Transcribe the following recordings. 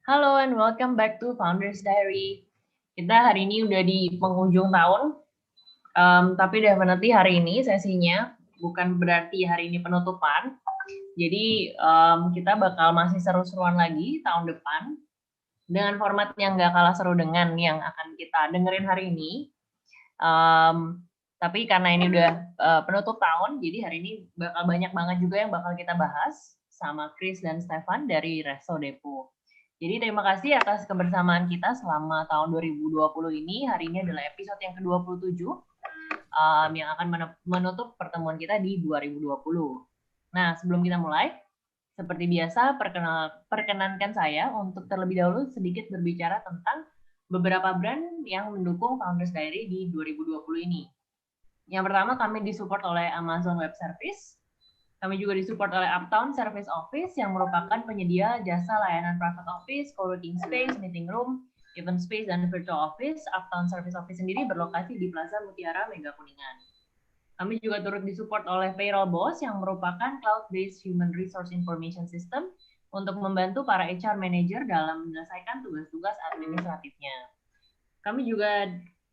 Halo and welcome back to Founders Diary. Kita hari ini udah di penghujung tahun, tapi definitely hari ini sesinya bukan berarti hari ini penutupan. Jadi kita bakal masih seru-seruan lagi tahun depan dengan format yang nggak kalah seru dengan yang akan kita dengerin hari ini. Tapi karena ini udah penutup tahun, jadi hari ini bakal banyak banget juga yang bakal kita bahas sama Chris dan Stefan dari Resto Depo. Jadi terima kasih atas kebersamaan kita selama tahun 2020 ini. Hari ini adalah episode yang ke-27 yang akan menutup pertemuan kita di 2020. Nah, sebelum kita mulai, seperti biasa perkenankan saya untuk terlebih dahulu sedikit berbicara tentang beberapa brand yang mendukung Founders Diary di 2020 ini. Yang pertama, kami disupport oleh Amazon Web Service. Kami juga disupport oleh Uptown Service Office yang merupakan penyedia jasa layanan private office, co-working space, meeting room, event space, dan virtual office. Uptown Service Office sendiri berlokasi di Plaza Mutiara, Mega Kuningan. Kami juga turut disupport oleh Payroll Boss yang merupakan cloud-based human resource information system untuk membantu para HR manager dalam menyelesaikan tugas-tugas administratifnya. Kami juga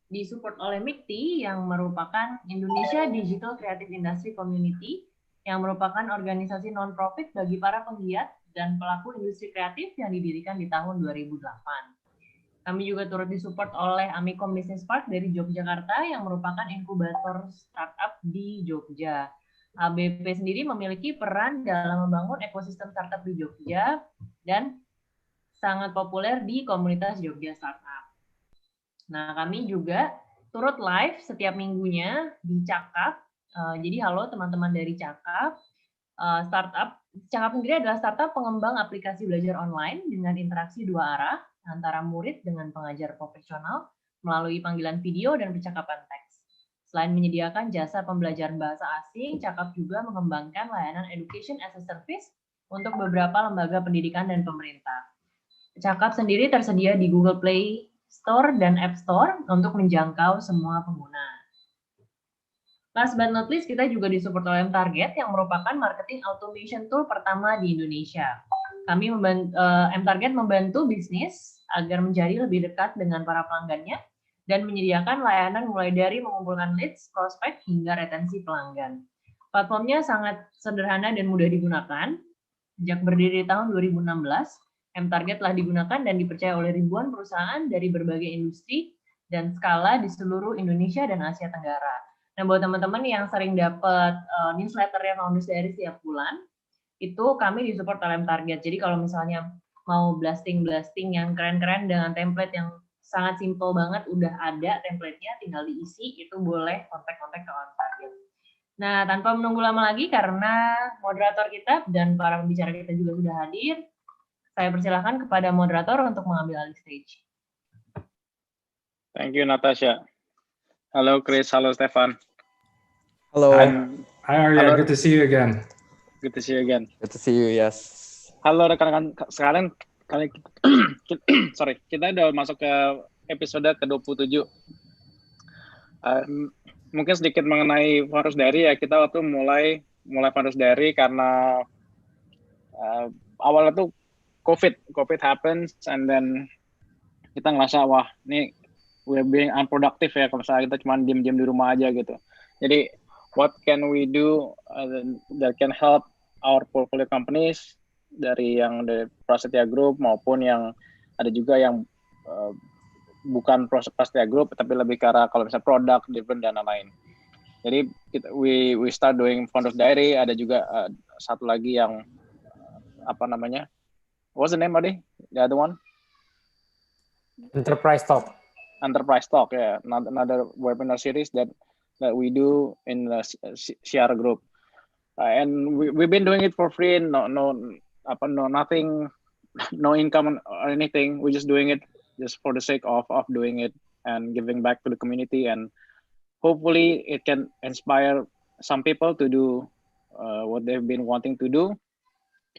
disupport oleh MIKTI yang merupakan Indonesia Digital Creative Industry Community yang merupakan organisasi non-profit bagi para penggiat dan pelaku industri kreatif yang didirikan di tahun 2008. Kami juga turut disupport oleh Amikom Business Park dari Yogyakarta yang merupakan inkubator startup di Jogja. ABP sendiri memiliki peran dalam membangun ekosistem startup di Jogja dan sangat populer di komunitas Jogja Startup. Nah, kami juga turut live setiap minggunya di Cakap. Jadi halo teman-teman dari Cakap. Cakap sendiri adalah startup pengembang aplikasi belajar online dengan interaksi dua arah antara murid dengan pengajar profesional melalui panggilan video dan percakapan teks. Selain menyediakan jasa pembelajaran bahasa asing, Cakap juga mengembangkan layanan Education as a Service untuk beberapa lembaga pendidikan dan pemerintah. Cakap sendiri tersedia di Google Play Store dan App Store untuk menjangkau semua pengguna. Last but not least, kita juga disupport oleh Target yang merupakan marketing automation tool pertama di Indonesia. Kami M-Target membantu bisnis agar menjadi lebih dekat dengan para pelanggannya dan menyediakan layanan mulai dari mengumpulkan leads, prospek, hingga retensi pelanggan. Platformnya sangat sederhana dan mudah digunakan. Sejak berdiri tahun 2016, M-Target telah digunakan dan dipercaya oleh ribuan perusahaan dari berbagai industri dan skala di seluruh Indonesia dan Asia Tenggara. Nah, buat teman-teman yang sering dapat newsletternya Founders Diary setiap bulan, itu kami disupport oleh M-Target. Jadi kalau misalnya mau blasting yang keren-keren dengan template yang sangat simple banget, udah ada template-nya, tinggal diisi, itu boleh kontak-kontak ke M-Target. Nah, tanpa menunggu lama lagi karena moderator kita dan para pembicara kita juga sudah hadir, saya persilahkan kepada moderator untuk mengambil alih stage. Thank you, Natasha. Halo, Chris. Halo, Stefan. Hello. Hi, Arya. Good to see you again. Good to see you again. Good to see you, yes. Halo rekan-rekan sekalian, kita udah masuk ke episode ke-27. Mungkin sedikit mengenai Founders Diary ya, kita waktu mulai Founders Diary karena awalnya tuh COVID happens, and then kita ngerasa wah ini we're being unproductive ya kalau misalnya kita cuma diem-diem di rumah aja gitu. Jadi what can we do that can help our portfolio companies dari Prasetya Group maupun yang ada juga yang bukan Prasetya Group tapi lebih ke arah kalau misalnya produk, different dan lain-lain. Jadi we start doing Founders Diary. Ada juga satu lagi yang apa namanya? What's the name Adi? The other one? Enterprise Talk. Enterprise Talk, yeah. Another webinar series that we do in the CR group. And we've been doing it for free, nothing, no income or anything. We're just doing it just for the sake of doing it and giving back to the community, and hopefully it can inspire some people to do what they've been wanting to do.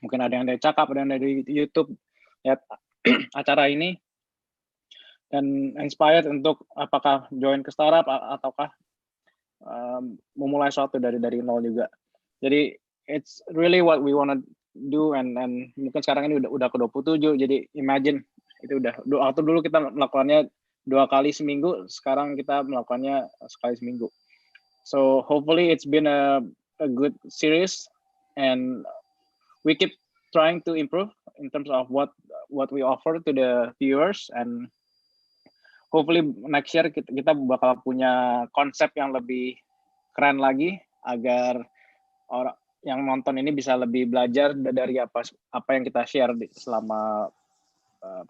Mungkin ada yang dari Cakap, ada yang dari YouTube lihat acara ini dan inspired untuk apakah join ke startup ataukah memulai suatu dari nol juga. Jadi it's really what we wanna do, and mungkin sekarang ini udah ke-27. Jadi imagine itu waktu dulu kita melakukannya 2 kali seminggu, sekarang kita melakukannya sekali seminggu. So hopefully it's been a good series, and we keep trying to improve in terms of what we offer to the viewers, and hopefully next year kita bakal punya konsep yang lebih keren lagi agar orang yang nonton ini bisa lebih belajar dari apa yang kita share selama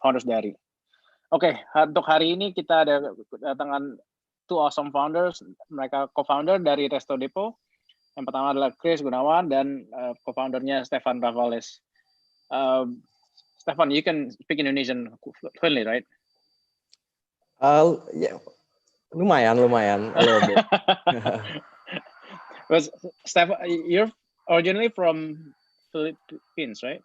Founders Diary. Oke, untuk hari ini kita ada kedatangan 2 awesome founders. Mereka co-founder dari Resto Depot. Yang pertama adalah Chris Gunawan dan co-foundernya Stefan Ravales. Stefan, you can speak Indonesian fluently, right? Yeah, lumayan, a little bit. But Stefan, you're originally from Philippines, right?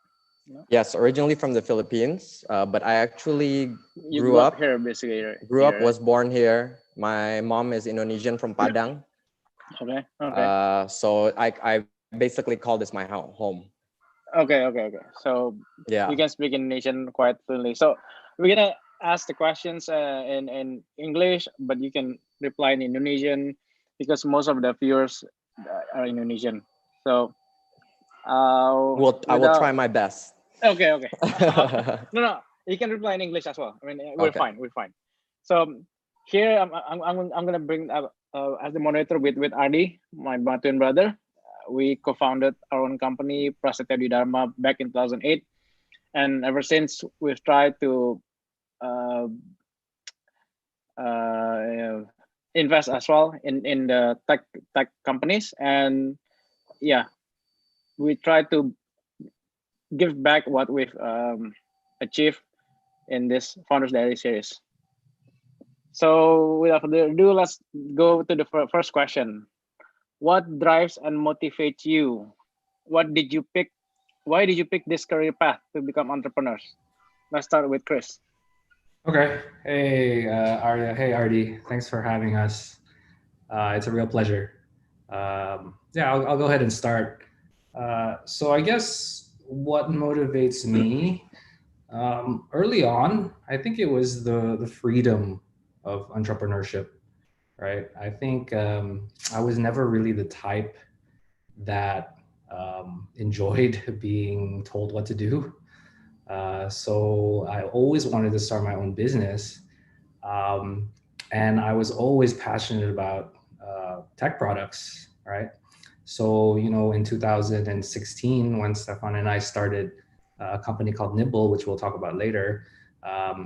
No? Yes, originally from the Philippines, but I actually grew up here, basically. Right? Was born here. My mom is Indonesian from Padang. Okay. So I basically call this my home. Okay. So yeah, you can speak Indonesian quite fluently. So we're gonna ask the questions in English, but you can reply in Indonesian because most of the viewers are Indonesian. So I will try my best. Okay. No, you can reply in English as well. I mean, we're fine. So here I'm gonna bring as the moderator with Adi, my twin brother. We co-founded our own company, Prasetya Dharma, back in 2008, and ever since we've tried to invest as well in the tech companies, and yeah, we try to give back what we've achieved in this Founders Diary series. So without further ado, let's go to the first question. What drives and motivates you? Why did you pick this career path to become entrepreneurs? Let's start with Chris. Okay. Hey, Arya. Hey, Ardi. Thanks for having us. It's a real pleasure. I'll go ahead and start. So I guess what motivates me? Early on, I think it was the freedom of entrepreneurship, right? I think I was never really the type that enjoyed being told what to do. So I always wanted to start my own business. Um, and I was always passionate about tech products, right? So, in 2016, when Stefan and I started a company called Nibble, which we'll talk about later,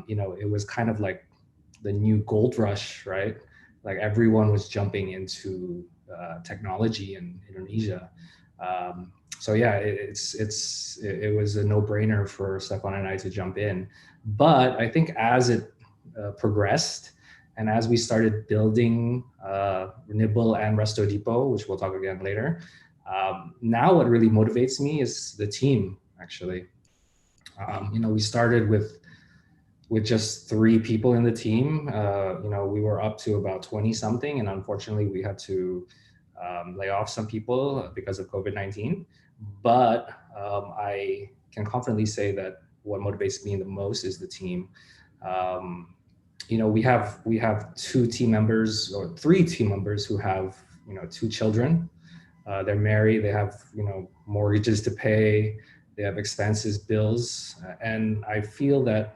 it was kind of like the new gold rush, right? Like everyone was jumping into technology in Indonesia. So yeah, it was a no-brainer for Stefan and I to jump in. But I think as it progressed, and as we started building Nibble and Resto Depot, which we'll talk again later, now what really motivates me is the team, actually. We started with just 3 people in the team. We were up to about 20 something, and unfortunately we had to lay off some people because of COVID-19. But I can confidently say that what motivates me the most is the team. We have 2 team members or 3 team members who have 2 children. They're married. They have mortgages to pay. They have expenses, bills, and I feel that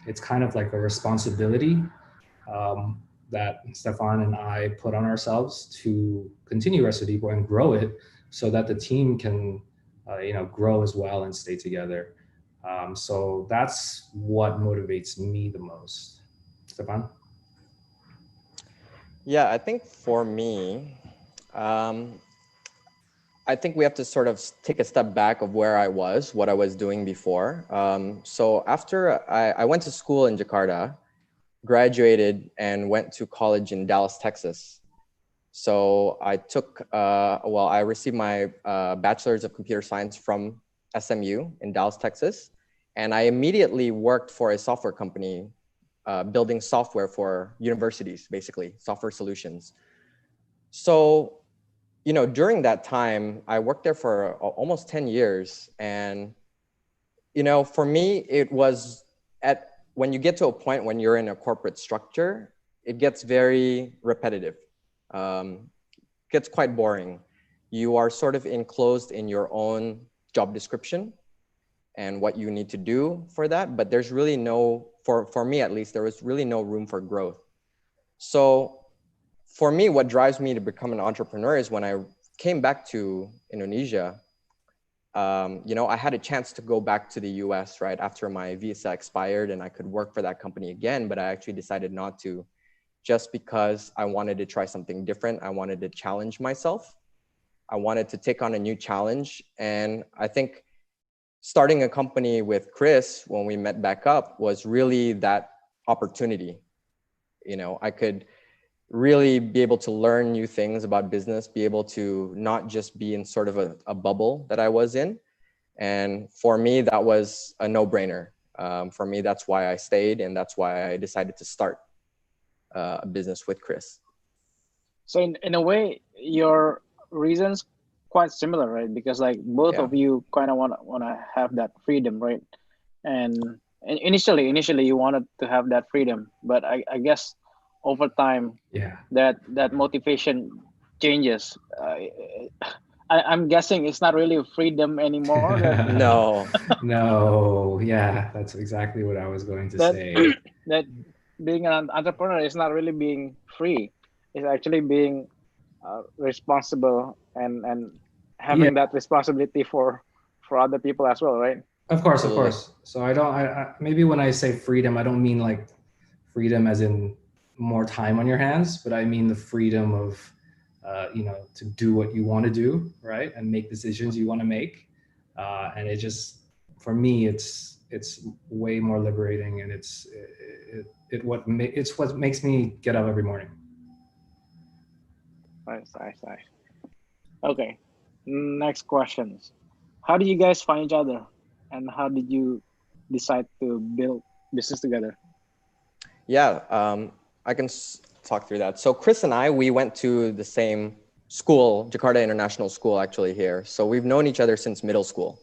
it's kind of like a responsibility that Stefan and I put on ourselves to continue Resto Depot and grow it, so that the team can grow as well and stay together. So that's what motivates me the most. Stefan? Yeah, I think for me, I think we have to sort of take a step back of where I was, what I was doing before. So after I went to school in Jakarta, graduated and went to college in Dallas, Texas. So I I received my bachelor's of computer science from SMU in Dallas, Texas. And I immediately worked for a software company building software for universities, basically, software solutions. So, during that time, I worked there for almost 10 years. And, for me, it was when you get to a point when you're in a corporate structure, it gets very repetitive, gets quite boring. You are sort of enclosed in your own job description and what you need to do for that. But there's really for me at least, there was really no room for growth. So for me, what drives me to become an entrepreneur is when I came back to Indonesia, I had a chance to go back to the US right after my visa expired and I could work for that company again, but I actually decided not to, just because I wanted to try something different. I wanted to challenge myself. I wanted to take on a new challenge. And I think starting a company with Chris when we met back up was really that opportunity. I could really be able to learn new things about business, be able to not just be in sort of a bubble that I was in. And for me, that was a no-brainer. For me, that's why I stayed, and that's why I decided to start a business with Chris. So in a way, your reasons quite similar, right? Because like both of you kind of want to have that freedom, right? And initially you wanted to have that freedom, but I guess over time, that motivation changes. I'm guessing it's not really freedom anymore. No. No. Yeah, that's exactly what I was going to say. That being an entrepreneur is not really being free. It's actually being responsible and having that responsibility for other people as well, right? Of course. So I maybe when I say freedom, I don't mean like freedom as in more time on your hands, but I mean the freedom of to do what you want to do, right, and make decisions you want to make. And it just, for me, it's way more liberating, and it's what makes me get up every morning. Nice. Okay, next questions. How did you guys find each other, and how did you decide to build business together? Yeah, I can talk through that. So Chris and I, we went to the same school, Jakarta International School, actually here. So we've known each other since middle school.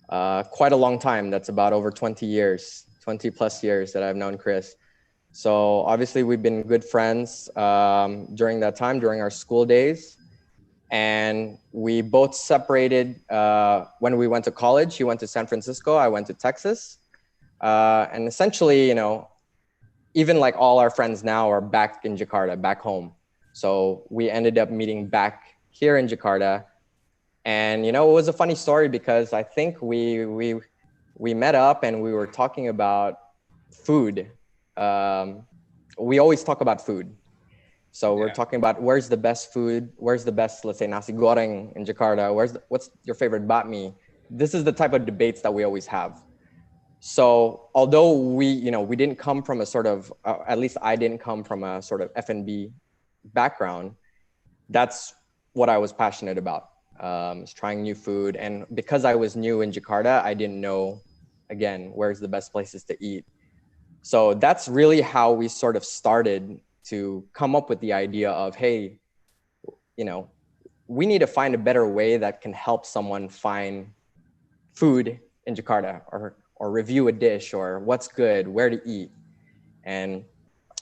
quite a long time. That's about over 20 years, 20 plus years that I've known Chris. So obviously we've been good friends during that time, during our school days. And we both separated when we went to college. He went to San Francisco, I went to Texas. And essentially, even like all our friends now are back in Jakarta, back home. So we ended up meeting back here in Jakarta. And, it was a funny story because I think we met up and we were talking about food. We always talk about food. So we're talking about where's the best food, where's the best, let's say, nasi goreng in Jakarta, what's your favorite banh mi? This is the type of debates that we always have. So although we didn't come from a sort of, at least I didn't come from a sort of F&B background, that's what I was passionate about, is trying new food. And because I was new in Jakarta, I didn't know, again, where's the best places to eat. So that's really how we sort of started to come up with the idea of, hey, we need to find a better way that can help someone find food in Jakarta or review a dish or what's good, where to eat. And,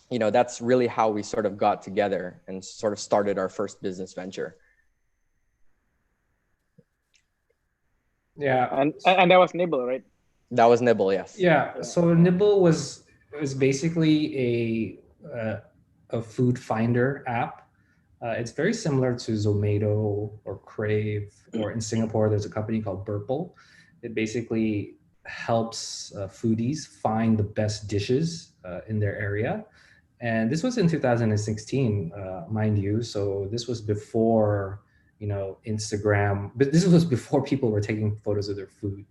that's really how we sort of got together and sort of started our first business venture. Yeah. And that was Nibble, right? That was Nibble, yes. Yeah. So Nibble was basically a food finder app. It's very similar to Zomato or Crave, or in Singapore, there's a company called Burple. It basically helps foodies find the best dishes in their area. And this was in 2016, mind you. So this was before, Instagram, but this was before people were taking photos of their food,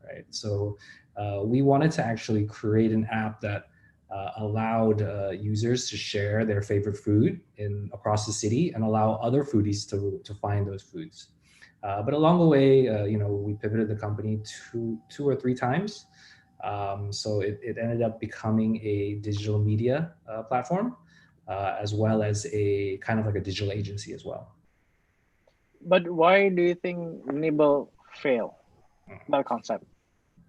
right? So we wanted to actually create an app that allowed users to share their favorite food across the city and allow other foodies to find those foods. But along the way, we pivoted the company two or three times. So it ended up becoming a digital media platform, as well as a kind of like a digital agency as well. But why do you think Nibble failed, that concept?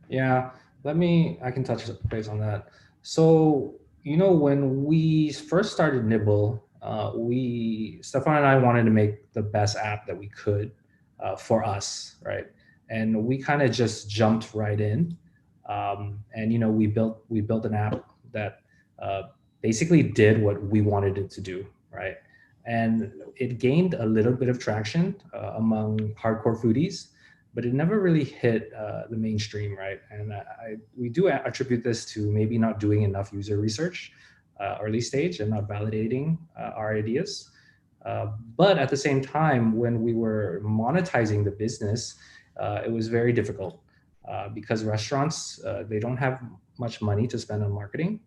Yeah, I can touch base on that. So, when we first started Nibble, Stefan and I wanted to make the best app that we could for us, right? And we kind of just jumped right in. And, we built an app that basically did what we wanted it to do, right? And it gained a little bit of traction among hardcore foodies, but it never really hit the mainstream, right? And we do attribute this to maybe not doing enough user research early stage and not validating our ideas. But at the same time, when we were monetizing the business, it was very difficult because restaurants, they don't have much money to spend on marketing.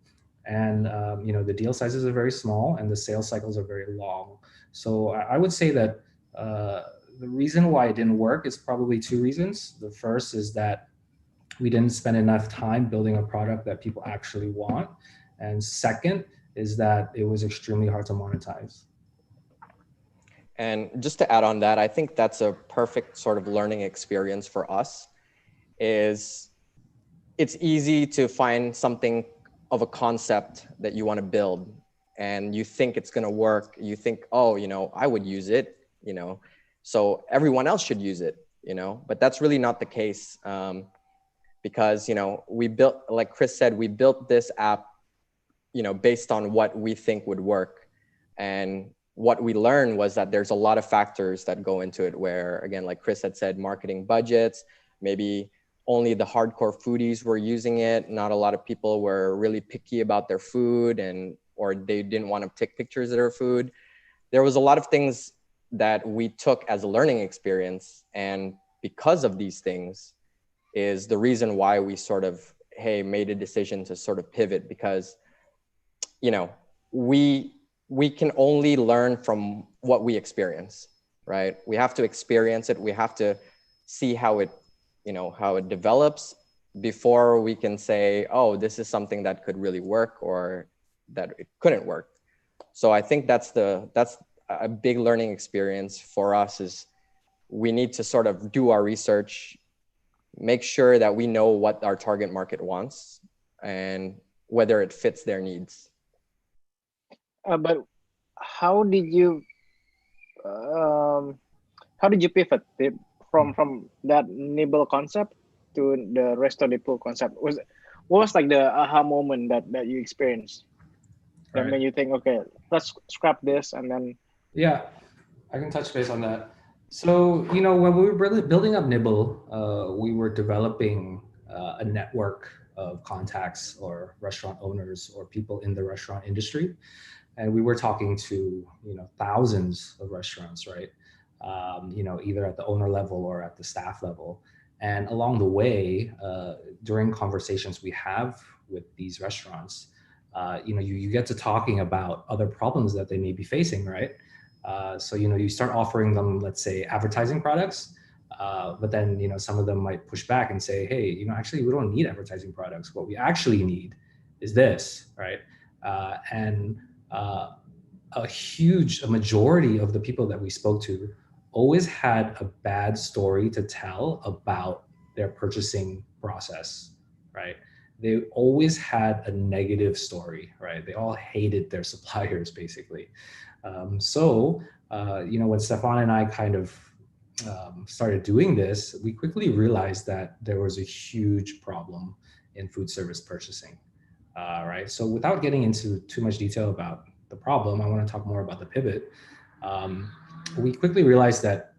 And the deal sizes are very small and the sales cycles are very long. So I would say that the reason why it didn't work is probably two reasons. The first is that we didn't spend enough time building a product that people actually want. And second is that it was extremely hard to monetize. And just to add on that, I think that's a perfect sort of learning experience for us. Is it's easy to find something of a concept that you want to build and you think it's going to work. You think, oh, I would use it, so everyone else should use it, but that's really not the case. Because, we built, like Chris said, we built this app, based on what we think would work. And what we learned was that there's a lot of factors that go into it where, again, like Chris had said, marketing budgets, maybe only the hardcore foodies were using it. Not a lot of people were really picky about their food or they didn't want to take pictures of their food. There was a lot of things that we took as a learning experience. And because of these things is the reason why we sort of, made a decision to sort of pivot, because, we can only learn from what we experience, right? We have to experience it. We have to see how it develops before we can say, oh, this is something that could really work or that it couldn't work. So I think that's a big learning experience for us, is we need to sort of do our research make sure that we know what our target market wants and whether it fits their needs. But how did you pivot from that Nibble concept to the Resto Depot concept? What was like the aha moment that you experienced that made you think, okay, let's scrap this and then? Yeah, I can touch base on that. So, you know, when we were building up Nibble, we were developing a network of contacts or restaurant owners or people in the restaurant industry. And we were talking to, you know, thousands of restaurants, right? You know, either at the owner level or at the staff level. And along the way, during conversations we have with these restaurants, you know, you get to talking about other problems that they may be facing, right? So, you know, you start offering them, let's say, advertising products, but then, you know, some of them might push back and say, hey, you know, actually, we don't need advertising products. What we actually need is this, right? And a majority of the people that we spoke to always had a bad story to tell about their purchasing process, right? They always had a negative story, right? They all hated their suppliers, basically. You know, when Stefan and I kind of started doing this, we quickly realized that there was a huge problem in food service purchasing, right? So without getting into too much detail about the problem, I want to talk more about the pivot. We quickly realized that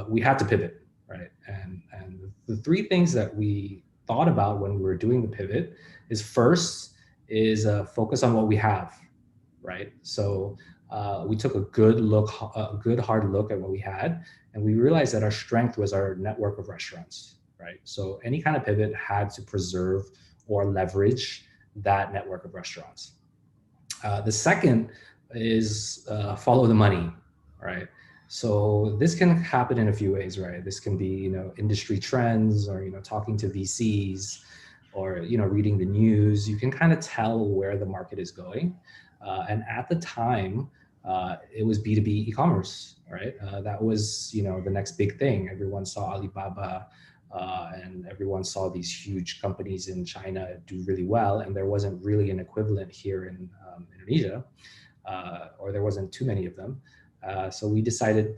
we had to pivot, right? And the three things that we thought about when we were doing the pivot is first is focus on what we have, right? So we took a good hard look at what we had, and we realized that our strength was our network of restaurants, right? So any kind of pivot had to preserve or leverage that network of restaurants. The second is follow the money, right? So this can happen in a few ways, right? This can be, you know, industry trends, or, you know, talking to VCs, or, you know, reading the news. You can kind of tell where the market is going. And at the time, it was B2B e-commerce, right? That was, you know, the next big thing. Everyone saw Alibaba, and everyone saw these huge companies in China do really well, and there wasn't really an equivalent here in Indonesia, or there wasn't too many of them. So we decided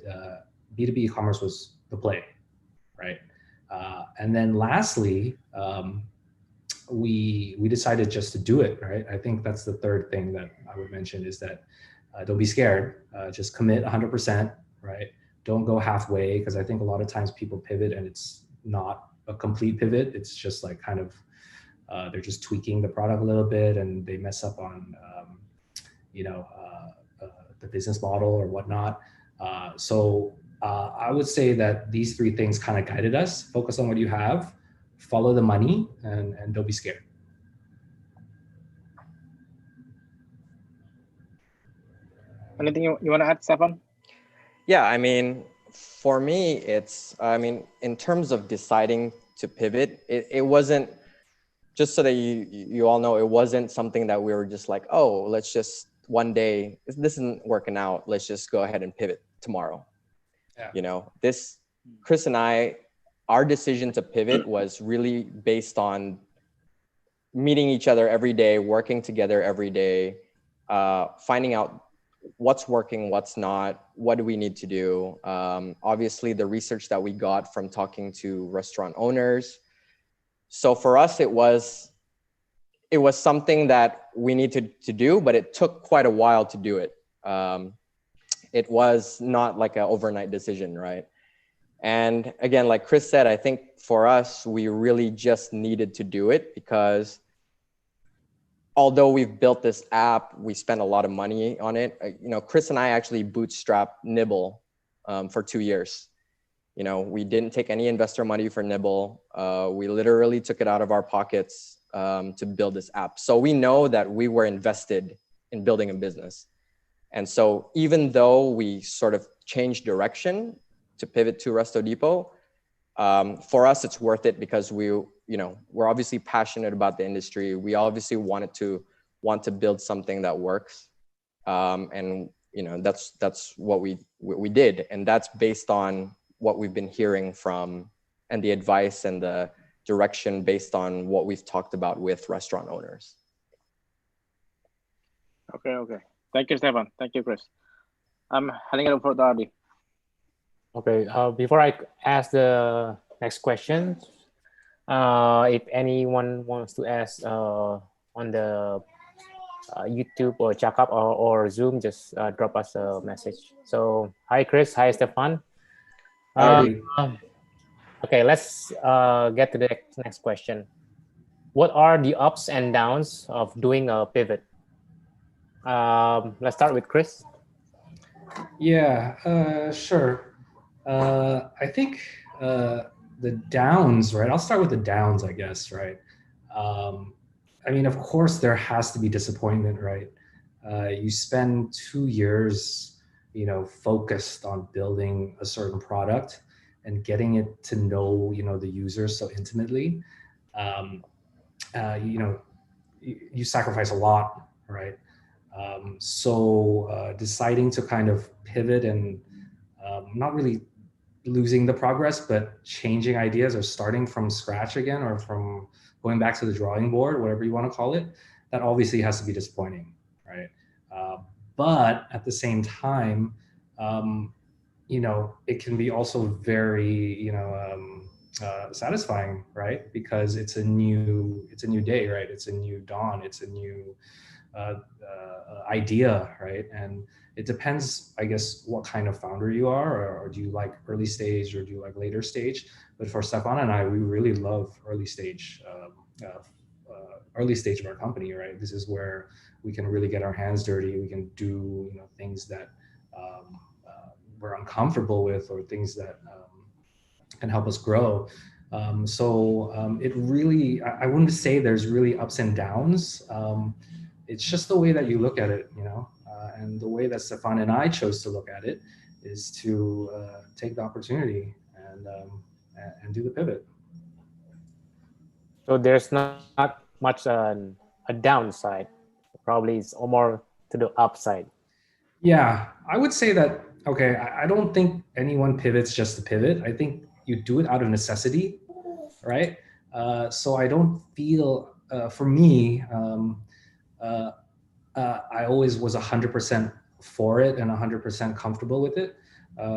B2B e-commerce was the play, right? And then lastly, we decided just to do it, right? I think that's the third thing that I would mention is that don't be scared, just commit 100%, right? Don't go halfway, because I think a lot of times people pivot and it's not a complete pivot. It's just like kind of, they're just tweaking the product a little bit and they mess up on, you know, the business model or whatnot. I would say that these three things kind of guided us. Focus on what you have, follow the money, and don't be scared. Anything you want to add, Stefan? Yeah, I mean, for me, it's, I mean, in terms of deciding to pivot, it wasn't, just so that you all know, it wasn't something that we were just like, oh, let's just one day, this isn't working out, let's just go ahead and pivot tomorrow. Yeah. You know, Chris and I, our decision to pivot was really based on meeting each other every day, working together every day, finding out what's working, what's not, what do we need to do. Obviously, the research that we got from talking to restaurant owners. So for us, it was something that we needed to do, but it took quite a while to do it. It was not like an overnight decision, right? And again, like Chris said, I think for us, we really just needed to do it because although we've built this app, we spent a lot of money on it. You know, Chris and I actually bootstrapped Nibble for 2 years. You know, we didn't take any investor money for Nibble. We literally took it out of our pockets to build this app. So we know that we were invested in building a business. And so even though we sort of changed direction to pivot to Resto Depot, for us, it's worth it because we're obviously passionate about the industry. We obviously want to build something that works. And, you know, that's what we did. And that's based on what we've been hearing from and the advice and the direction based on what we've talked about with restaurant owners. Okay. Thank you, Stefan. Thank you, Chris. I'm handing it over to Adi. Okay, before I ask the next question, if anyone wants to ask on the YouTube or Chakap or Zoom, just drop us a message. So, hi Chris, hi Stefan. Adi. Okay, let's get to the next question. What are the ups and downs of doing a pivot? Let's start with Chris. Yeah, sure. I think the downs, right? I'll start with the downs, I guess, right? I mean, of course, there has to be disappointment, right? You spend 2 years, focused on building a certain product and getting it to know, the user so intimately. You sacrifice a lot, right? So deciding to kind of pivot and not really losing the progress, but changing ideas or starting from scratch again, or from going back to the drawing board, whatever you want to call it, that obviously has to be disappointing, right? But at the same time, it can be also very, satisfying, right? Because it's a new day, right? It's a new dawn. It's a new idea, right? And it depends, I guess, what kind of founder you are, or do you like early stage or do you like later stage? But for Stefan and I, we really love early stage of our company, right? This is where we can really get our hands dirty. We can do things that we're uncomfortable with, or things that can help us grow. It really, I wouldn't say there's really ups and downs. It's just the way that you look at it, and the way that Stefan and I chose to look at it is to take the opportunity and do the pivot. So there's not much a downside. Probably it's more to the upside. Yeah, I would say that, okay, I don't think anyone pivots just to pivot. I think you do it out of necessity, right? So I don't feel, for me, I always was 100% for it and 100% comfortable with it.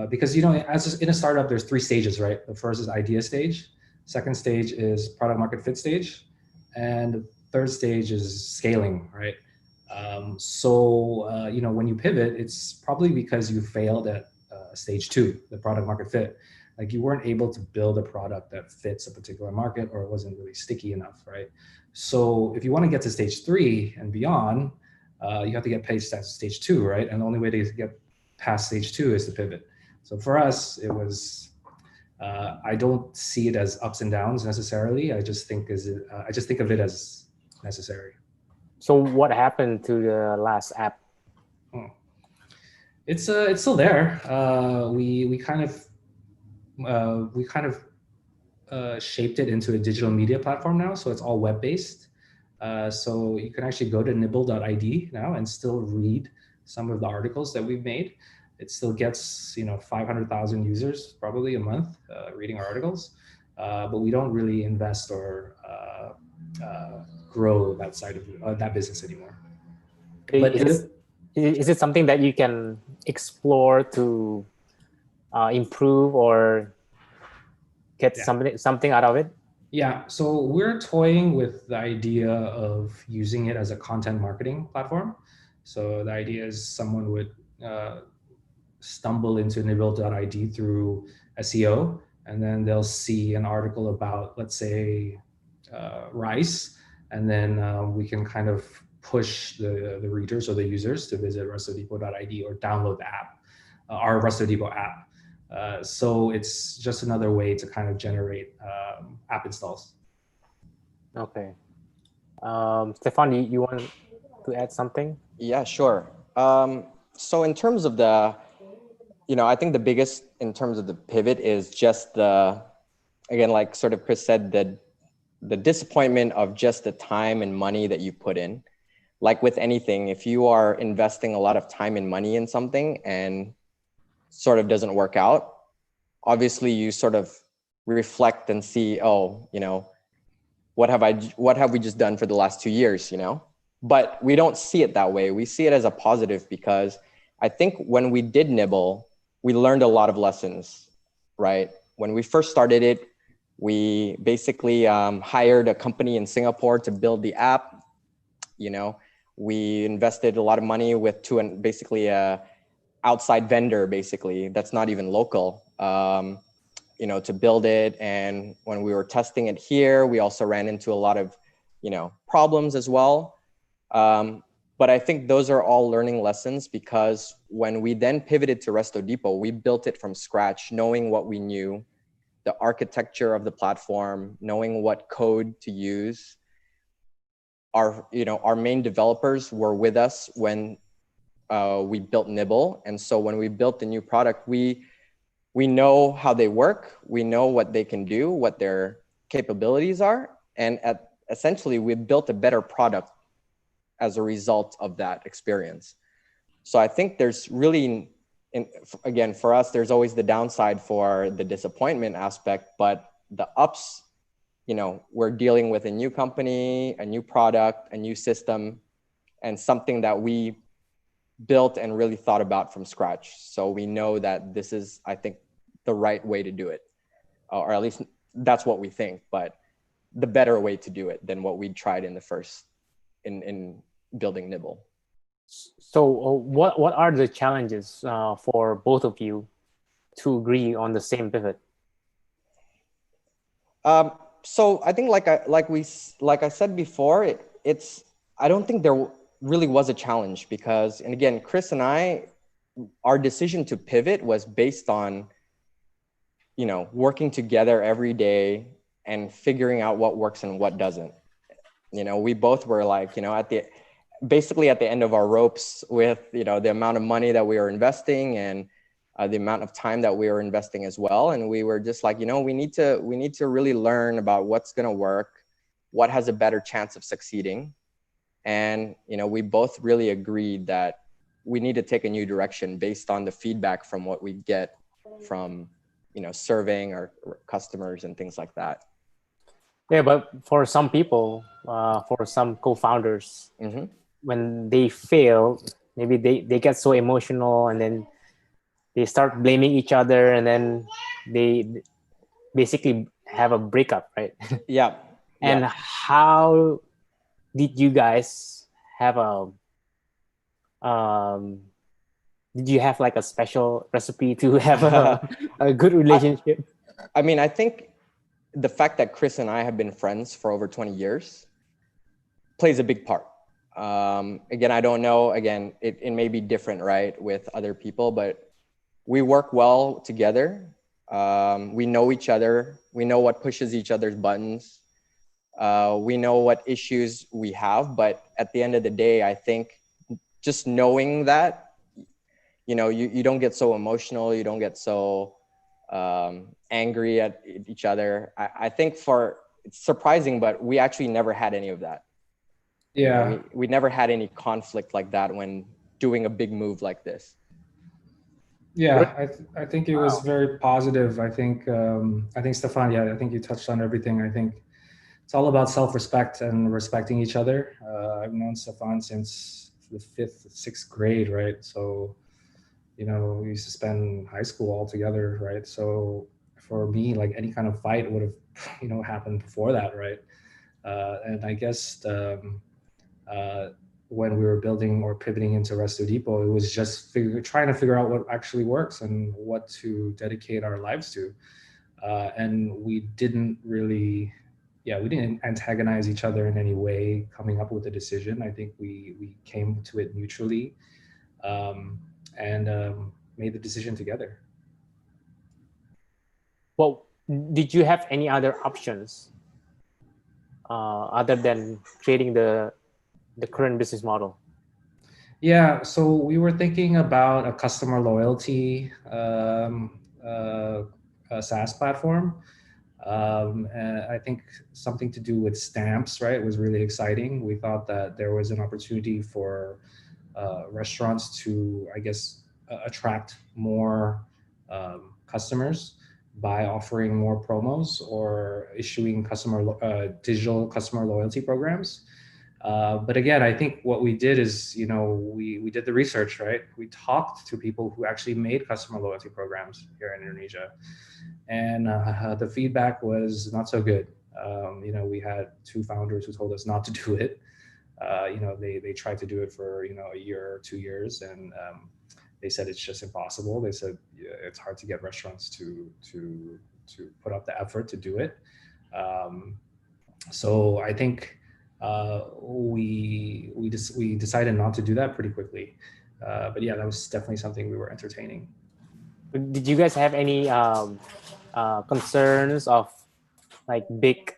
Because, as in a startup, there's 3 stages, right? The first is idea stage. Second stage is product market fit stage. And the third stage is scaling, right? When you pivot, it's probably because you failed at stage 2, the product market fit. Like, you weren't able to build a product that fits a particular market, or it wasn't really sticky enough, right? So if you want to get to stage 3 and beyond, you have to get past stage 2, right? And the only way to get past stage 2 is to pivot. So for us, it was, I don't see it as ups and downs necessarily. I just think of it as necessary. So what happened to the last app? It's still there. We kind of shaped it into a digital media platform now, so it's all web based. So you can actually go to nibble.id now and still read some of the articles that we've made. It still gets 500,000 users probably a month reading our articles, but we don't really invest or grow that side of that business anymore. But is it something that you can explore to improve or get something out of it? Yeah, so we're toying with the idea of using it as a content marketing platform. So the idea is someone would stumble into nibble.id through SEO, and then they'll see an article about, let's say, rice, and then we can kind of push the readers or the users to visit restodepot.id or download the app, our Resto Depot app. So it's just another way to kind of generate app installs. Okay. Stefan, you want to add something? Yeah, sure. So in terms of I think the biggest in terms of the pivot is just again, like sort of Chris said, the disappointment of just the time and money that you put in. Like with anything, if you are investing a lot of time and money in something and sort of doesn't work out, obviously you sort of reflect and see, oh, what have we just done for the last 2 years, But we don't see it that way. We see it as a positive because I think when we did Nibble, we learned a lot of lessons, right? When we first started it, we basically hired a company in Singapore to build the app. We invested a lot of money to basically a outside vendor, basically, that's not even local, to build it. And when we were testing it here, we also ran into a lot of, problems as well. But I think those are all learning lessons because when we then pivoted to Resto Depot, we built it from scratch, knowing what we knew, the architecture of the platform, knowing what code to use. Our main developers were with us when we built Nibble. And so when we built the new product, we know how they work. We know what they can do, what their capabilities are. And essentially, we built a better product as a result of that experience. So I think there's really, again, for us, there's always the downside for the disappointment aspect, but the ups, we're dealing with a new company, a new product, a new system, and something that we built and really thought about from scratch. So we know that this is, I think, the right way to do it, or at least that's what we think, but the better way to do it than what we tried in the first, in building Nibble. So what are the challenges for both of you to agree on the same pivot? So I think like I said before, I don't think there really was a challenge because, and again, Chris and I, our decision to pivot was based on, working together every day and figuring out what works and what doesn't. We both were like, basically at the end of our ropes with, the amount of money that we were investing and the amount of time that we were investing as well. And we were just like, we need to really learn about what's going to work, what has a better chance of succeeding. And, we both really agreed that we need to take a new direction based on the feedback from what we get from, surveying our customers and things like that. Yeah, but for some people, for some co-founders, when they fail, maybe they get so emotional and then they start blaming each other and then they basically have a breakup, right? Yeah. And how did you guys have did you have like a special recipe to have a good relationship? I mean, I think the fact that Chris and I have been friends for over 20 years plays a big part. Again, I don't know, again, it may be different, right, with other people, but we work well together. We know each other. We know what pushes each other's buttons. We know what issues we have, but at the end of the day, I think just knowing that, you don't get so emotional, you don't get so angry at each other. I think it's surprising, but we actually never had any of that. Yeah. We never had any conflict like that when doing a big move like this. Yeah, I think it was very positive. I think Stefan, I think you touched on everything. I think it's all about self-respect and respecting each other. I've known Stefan since the 5th, 6th grade, right? So, we used to spend high school all together, right? So for me, like any kind of fight would have, happened before that, right? And I guess when we were building or pivoting into Resto Depot, it was just trying to figure out what actually works and what to dedicate our lives to. And we didn't really, we didn't antagonize each other in any way coming up with a decision. I think we came to it mutually and made the decision together. Well, did you have any other options other than creating the current business model? Yeah, so we were thinking about a customer loyalty SaaS platform. And I think something to do with stamps, right, was really exciting. We thought that there was an opportunity for restaurants to, I guess, attract more customers by offering more promos or issuing digital customer loyalty programs. But again, I think what we did is, we did the research, right? We talked to people who actually made customer loyalty programs here in Indonesia, and the feedback was not so good. We had 2 founders who told us not to do it. They tried to do it for a year or 2 years, and they said it's just impossible. They said it's hard to get restaurants to put up the effort to do it. So I think we decided not to do that pretty quickly. But yeah, that was definitely something we were entertaining. Did you guys have any concerns of like big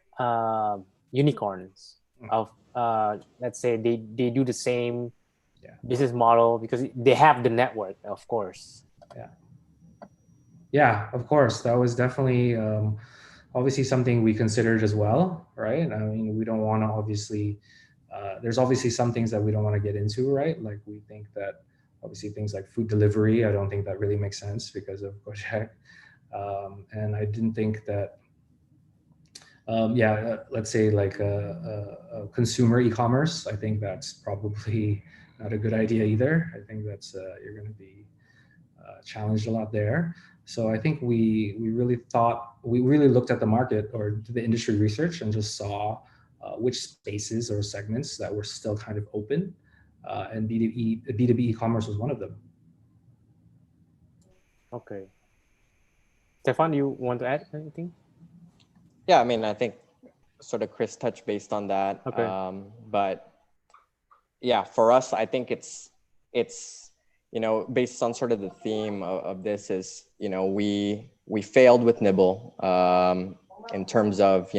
unicorns of let's say they do the same business model because they have the network, of course? Yeah, of course. That was definitely obviously something we considered as well, right? I mean, we don't want to obviously, there's obviously some things that we don't want to get into, right? Like we think that obviously things like food delivery, I don't think that really makes sense because of Gojek. And I didn't think that, let's say like a consumer e-commerce, I think that's probably not a good idea either. I think that's, you're going to be challenged a lot there. So I think we really looked at the market or did the industry research and just saw which spaces or segments that were still kind of open, and B2B e-commerce was one of them. Okay. Stefan, you want to add anything? Yeah, I mean, I think sort of Chris touched based on that. Okay. But yeah, for us, I think it's based on sort of the theme of this is, we failed with Nibble in terms of,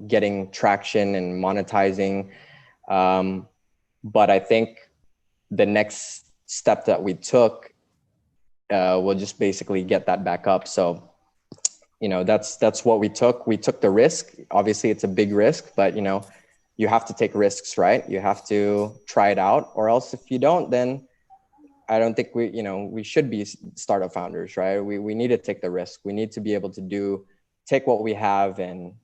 getting traction and monetizing. But I think the next step that we took will just basically get that back up. So, that's what we took. We took the risk. Obviously, it's a big risk, but, you have to take risks, right? You have to try it out, or else if you don't, then I don't think we should be startup founders, right? We need to take the risk. We need to be able to take what we have and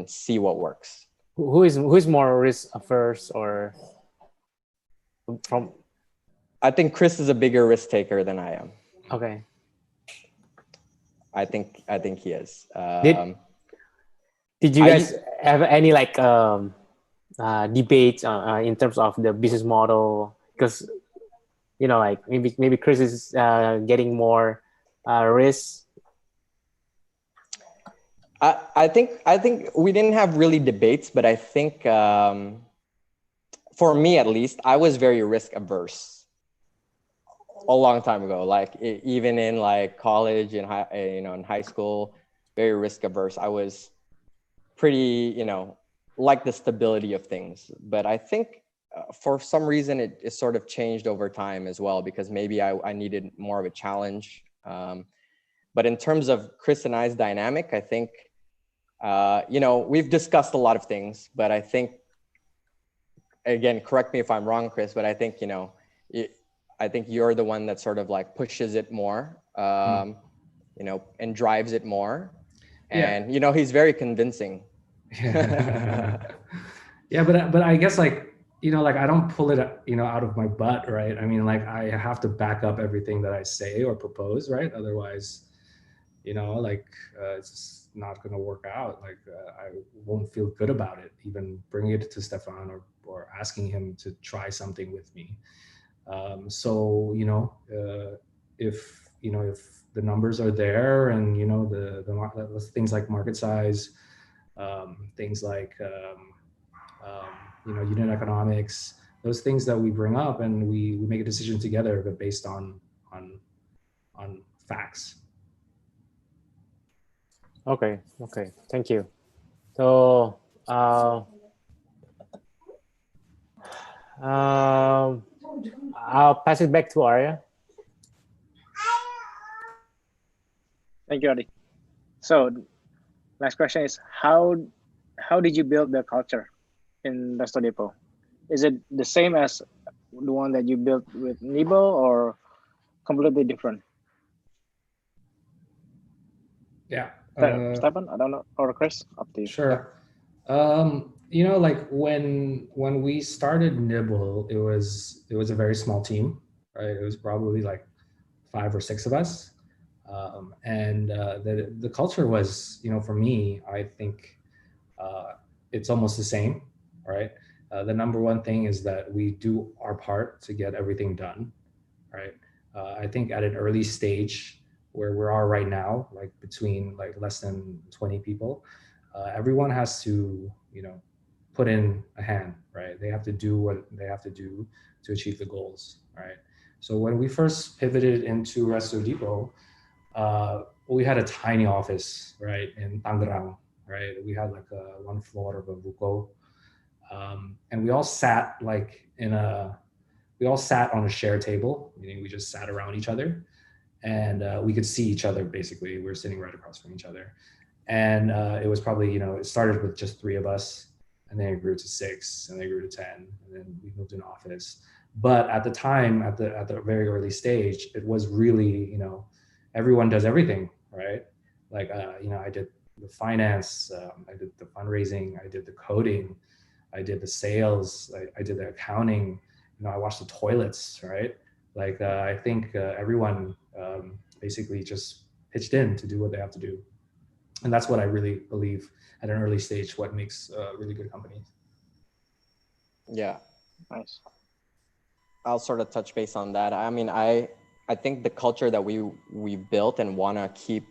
see what works. Who is more risk averse or from? I think Chris is a bigger risk taker than I am. Okay. I think he is. Did you guys have any like debates in terms of the business model? Because like maybe Chris is getting more risk. I think we didn't have really debates, but I think for me at least, I was very risk averse a long time ago. Like even in like college and in high school, very risk averse. I was pretty like the stability of things, but I think for some reason it sort of changed over time as well, because maybe I needed more of a challenge. But in terms of Chris and I's dynamic, I think we've discussed a lot of things, but I think, again, correct me if I'm wrong, Chris, but I think I think you're the one that sort of like pushes it more, and drives it more, and he's very convincing. Yeah, but I guess like I don't pull it out of my butt, right? I mean, like I have to back up everything that I say or propose, right? Otherwise, it's just not going to work out. Like I won't feel good about it, even bringing it to Stefan or asking him to try something with me. So if the numbers are there and the things like market size, things like unit economics, those things that we bring up, and we make a decision together, but based on facts. Okay, thank you. So I'll pass it back to Arya. Thank you, Adi. So next question is, how did you build the culture in Resto Depot? Is it the same as the one that you built with Nibble or completely different? Yeah. Stefan, I don't know, or Chris, up to you. Sure. You know, like when we started Nibble, it was a very small team, right? It was probably like 5 or 6 of us, and the culture was, you know, for me, I think it's almost the same, right? The number one thing is that we do our part to get everything done, right? I think at an early stage where we are right now, like between like less than 20 people, everyone has to, you know, put in a hand, right? They have to do what they have to do to achieve the goals, right? So when we first pivoted into Resto Depot, we had a tiny office, right, in Tangerang, right? We had like one floor of a buko, and we all sat like we all sat on a shared table, meaning we just sat around each other, and we could see each other. Basically, we were sitting right across from each other, and it was probably, you know, it started with just 3 of us, and then it grew to 6, and then it grew to 10, and then we moved to an office. But at the time, at the very early stage, it was really, you know, everyone does everything, right? Like, you know, I did the finance, I did the fundraising, I did the coding, I did the sales, I did the accounting, you know, I washed the toilets, right? Like, I think everyone basically just pitched in to do what they have to do. And that's what I really believe at an early stage, what makes really good companies. Yeah. Nice. I'll sort of touch base on that. I mean, I think the culture that we built and want to keep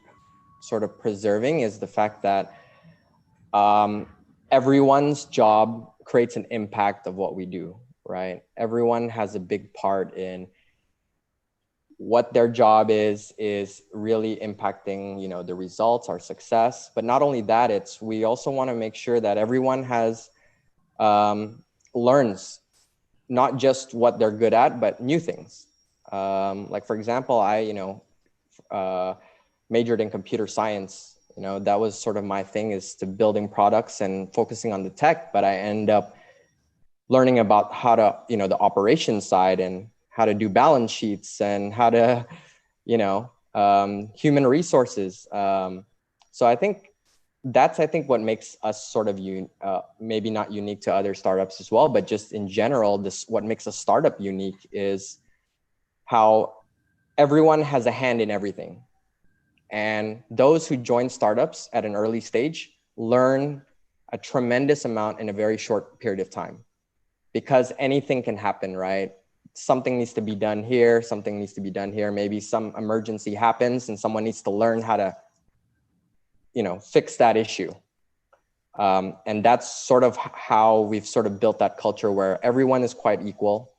sort of preserving is the fact that everyone's job creates an impact of what we do, right? Everyone has a big part in what their job is really impacting, you know, the results, our success. But not only that, we also want to make sure that everyone has learns not just what they're good at, but new things. Like, for example, I, you know, majored in computer science. You know, that was sort of my thing, is to building products and focusing on the tech, but I end up learning about how to, you know, the operations side and how to do balance sheets and how to, you know, human resources. So I think that's, what makes us sort of maybe not unique to other startups as well, but just in general, what makes a startup unique is how everyone has a hand in everything. And those who join startups at an early stage learn a tremendous amount in a very short period of time, because anything can happen, right? Something needs to be done here, something needs to be done here. Maybe some emergency happens and someone needs to learn how to, you know, fix that issue. And that's sort of how we've sort of built that culture where everyone is quite equal.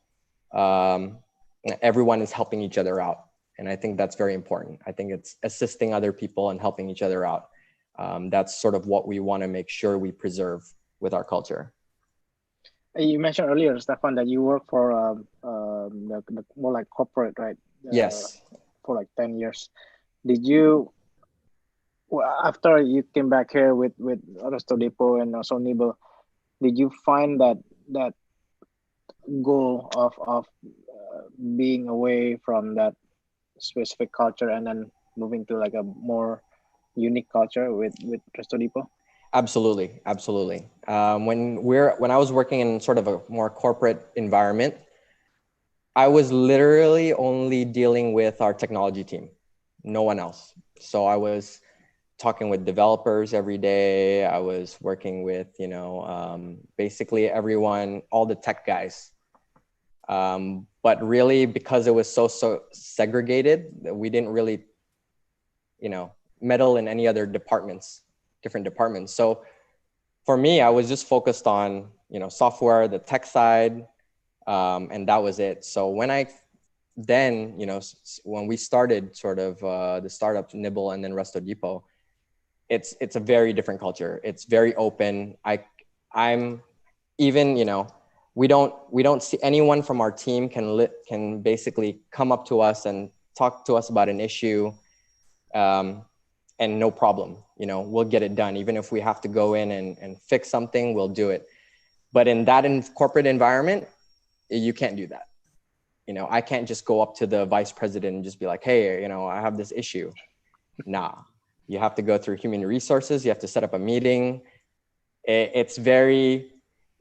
Everyone is helping each other out. And I think that's very important. I think it's assisting other people and helping each other out. That's sort of what we want to make sure we preserve with our culture. You mentioned earlier, Stefan, that you work for the more like corporate, right? Yes. For like 10 years. Did you, after you came back here with Resto Depot and also Nibble, did you find that goal of being away from that specific culture and then moving to like a more unique culture with Resto Depot? Absolutely. When I was working in sort of a more corporate environment, I was literally only dealing with our technology team, no one else. So I was talking with developers every day. I was working with, you know, basically everyone, all the tech guys. But really, because it was so segregated, we didn't really, you know, meddle in any other different departments. So for me, I was just focused on, you know, software, the tech side, and that was it. So when when we started sort of the startup Nibble and then Resto Depot, it's a very different culture. It's very open. I'm even, you know, we don't see anyone from our team can basically come up to us and talk to us about an issue, and no problem, you know, we'll get it done. Even if we have to go in and fix something, we'll do it. But in corporate environment, you can't do that. You know, I can't just go up to the vice president and just be like, hey, you know, I have this issue. Nah, You have to go through human resources. You have to set up a meeting. It's very,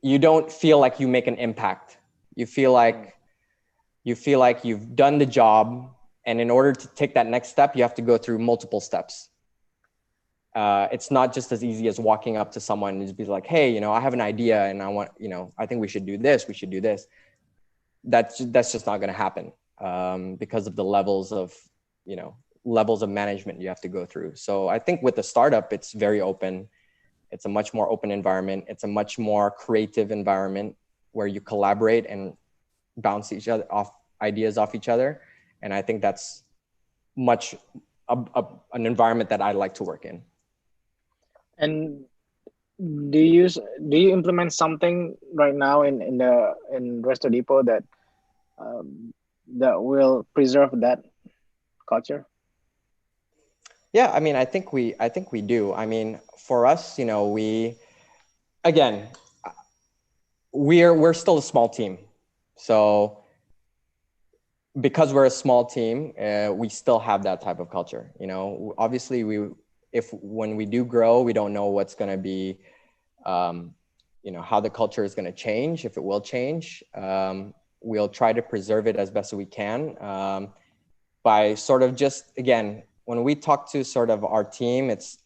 you don't feel like you make an impact. You feel like you've done the job, and in order to take that next step, you have to go through multiple steps. It's not just as easy as walking up to someone and just be like, hey, I have an idea and I think we should do this. We should do this. That's just not going to happen because of the levels of management you have to go through. So I think with the startup, it's very open. It's a much more open environment. It's a much more creative environment where you collaborate and bounce ideas off each other. And I think that's much an environment that I like to work in. And do you implement something right now in Resto Depot that will preserve that culture? Yeah, I mean, I think we do. I mean, for us, we're still a small team. So because we're a small team, we still have that type of culture. Obviously when we do grow, we don't know what's going to be, how the culture is going to change, if it will change. We'll try to preserve it as best as we can by sort of just, again, when we talk to sort of our team, it's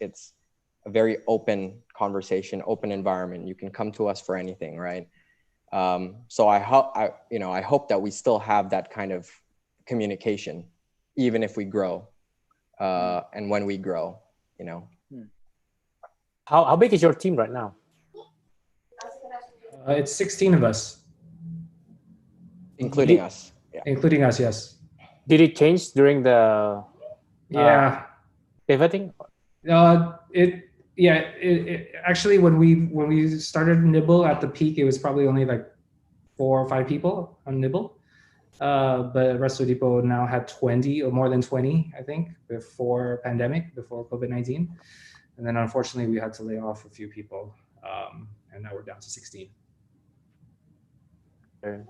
a very open conversation, open environment. You can come to us for anything, right? So I hope that we still have that kind of communication, even if we grow, and when we grow, How big is your team right now? It's 16 of us. Including us. Yeah. Including us, yes. Did it change during the pivoting? It actually, when we started Nibble at the peak, it was probably only like 4 or 5 people on Nibble. But Resto Depot now had 20 or more than 20, I think, before COVID-19. And then unfortunately, we had to lay off a few people. And now we're down to 16. Okay.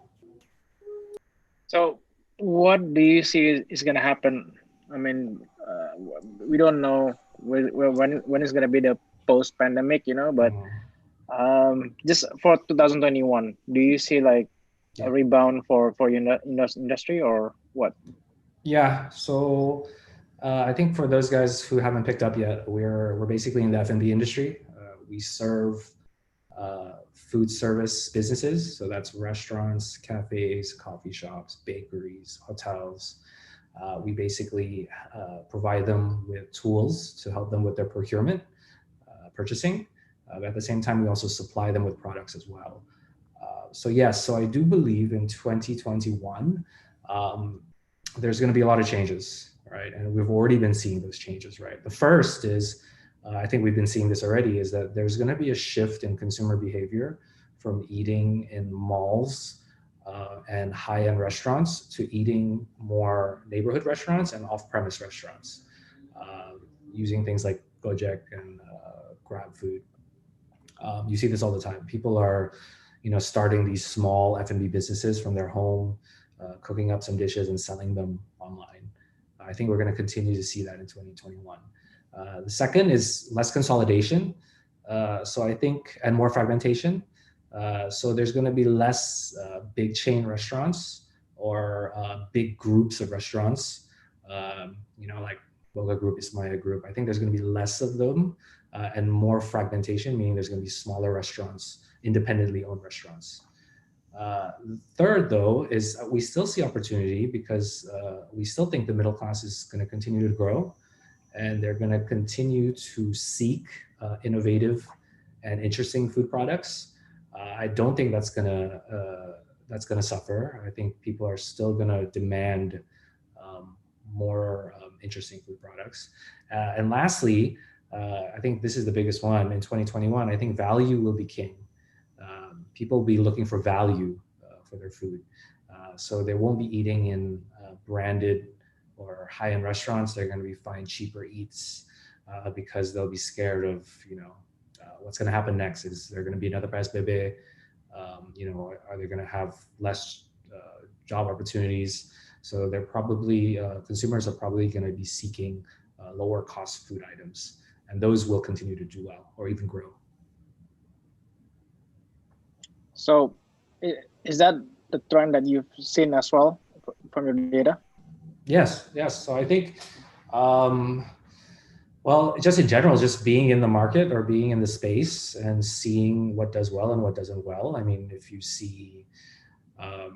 So what do you see is going to happen? I mean, we don't know when is going to be the post-pandemic, but just for 2021, do you see like a rebound for your industry or what? Yeah, so I think for those guys who haven't picked up yet, we're basically in the F&B industry. We serve food service businesses, so that's restaurants, cafes, coffee shops, bakeries, hotels. We basically provide them with tools to help them with their procurement, purchasing. At the same time, we also supply them with products as well. So yes, so I do believe in 2021, there's going to be a lot of changes, right? And we've already been seeing those changes, right? The first is, I think we've been seeing this already, is that there's going to be a shift in consumer behavior from eating in malls and high-end restaurants to eating more neighborhood restaurants and off-premise restaurants, using things like Gojek and Grab Food. You see this all the time. People are, starting these small F&B businesses from their home, cooking up some dishes and selling them online. I think we're going to continue to see that in 2021. The second is less consolidation. So I think, and more fragmentation. So there's going to be less big chain restaurants or big groups of restaurants, like Boga Group, Ismaya Group. I think there's going to be less of them and more fragmentation, meaning there's going to be smaller restaurants, independently owned restaurants. Third, though, is we still see opportunity because we still think the middle class is going to continue to grow, and they're going to continue to seek innovative and interesting food products. I don't think that's going to suffer. I think people are still going to demand more interesting food products. And lastly, I think this is the biggest one in 2021. I think value will be king. People will be looking for value for their food. So they won't be eating in branded or high-end restaurants. They're going to be finding cheaper eats because they'll be scared of, what's going to happen next. Is there going to be another PSBB? Are they going to have less job opportunities? So they're probably, consumers are probably going to be seeking lower cost food items, and those will continue to do well or even grow. So is that the trend that you've seen as well from your data? Yes. So I think, well, just in general, just being in the market or being in the space and seeing what does well and what doesn't well. I mean, if you see, I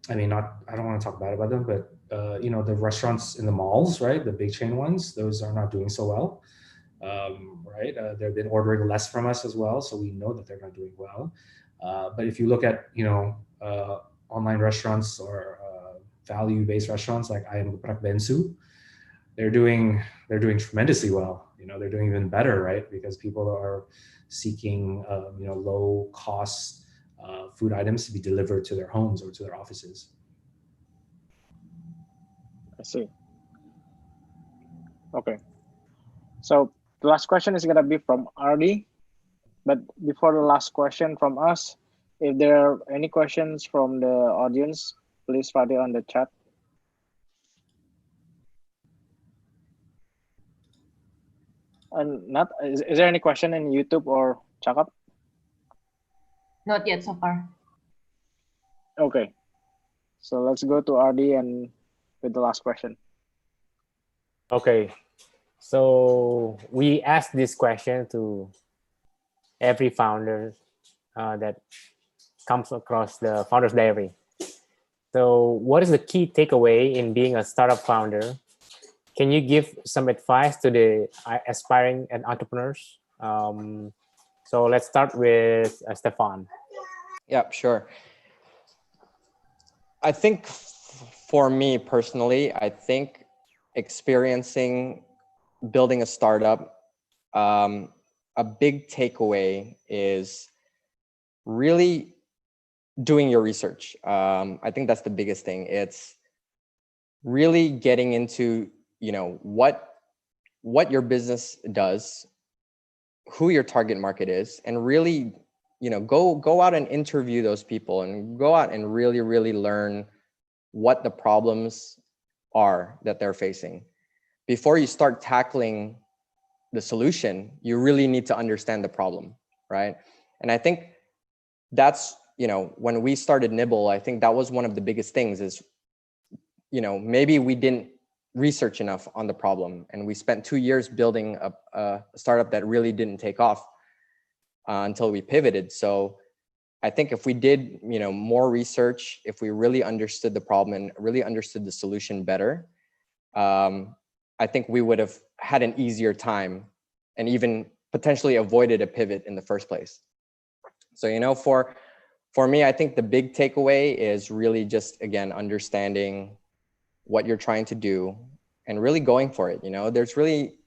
don't want to talk bad about them, but the restaurants in the malls, right? The big chain ones, those are not doing so well, right? They've been ordering less from us as well, so we know that they're not doing well. But if you look at online restaurants or value-based restaurants like Ayam Geprek Bensu, they're doing tremendously well. They're doing even better, right? Because people are seeking low cost food items to be delivered to their homes or to their offices. I see. Okay. So the last question is gonna be from RD. But before the last question from us, if there are any questions from the audience, please write it on the chat. And is there any question in YouTube or Cakap? Not yet so far. Okay. So let's go to RD and with the last question. Okay. So we asked this question to every founder that comes across the Founder's Diary. So what is the key takeaway in being a startup founder? Can you give some advice to the aspiring entrepreneurs? So let's start with Stefan. Yeah, sure. I think for me personally, I think experiencing building a startup, a big takeaway is really doing your research. I think that's the biggest thing. It's really getting into, what your business does, who your target market is, and really, go out and interview those people and go out and really, really learn what the problems are that they're facing. Before you start tackling the solution, you really need to understand the problem, right? And I think that's, when we started Nibble, I think that was one of the biggest things is, maybe we didn't research enough on the problem, and we spent 2 years building a startup that really didn't take off until we pivoted. So I think if we did, more research, if we really understood the problem and really understood the solution better, I think we would have had an easier time and even potentially avoided a pivot in the first place. So, for me, I think the big takeaway is really just, again, understanding what you're trying to do and really going for it. There's really,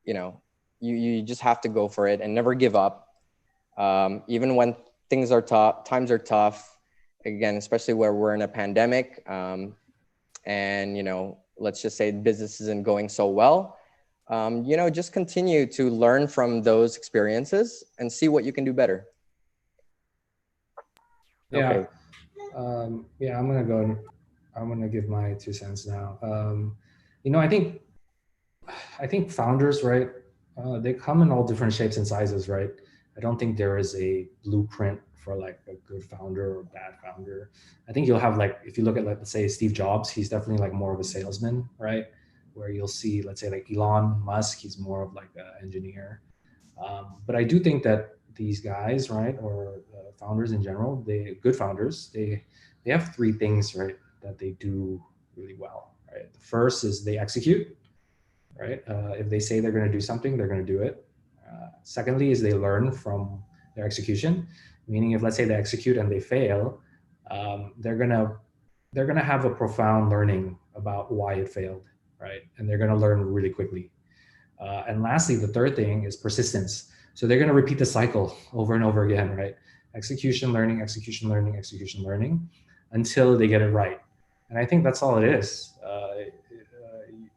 you just have to go for it and never give up. Even when things are tough, times are tough, again, especially where we're in a pandemic, and, let's just say business isn't going so well, just continue to learn from those experiences and see what you can do better. Yeah. Okay. I'm gonna give my 2 cents now. I think founders, right? They come in all different shapes and sizes, right? I don't think there is a blueprint for like a good founder or bad founder. I think you'll have if you look at let's say Steve Jobs, he's definitely like more of a salesman, right? Where you'll see, let's say like Elon Musk, he's more of like an engineer. But I do think that these guys, right, or founders in general, good founders, they have 3 things, right, that they do really well, right? The first is they execute, right? If they say they're going to do something, they're going to do it. Secondly is they learn from their execution, meaning if let's say they execute and they fail, they're gonna have a profound learning about why it failed, right? And they're gonna learn really quickly. And lastly, the third thing is persistence. So they're gonna repeat the cycle over and over again, right? Execution, learning, execution, learning, execution, learning, until they get it right. And I think that's all it is.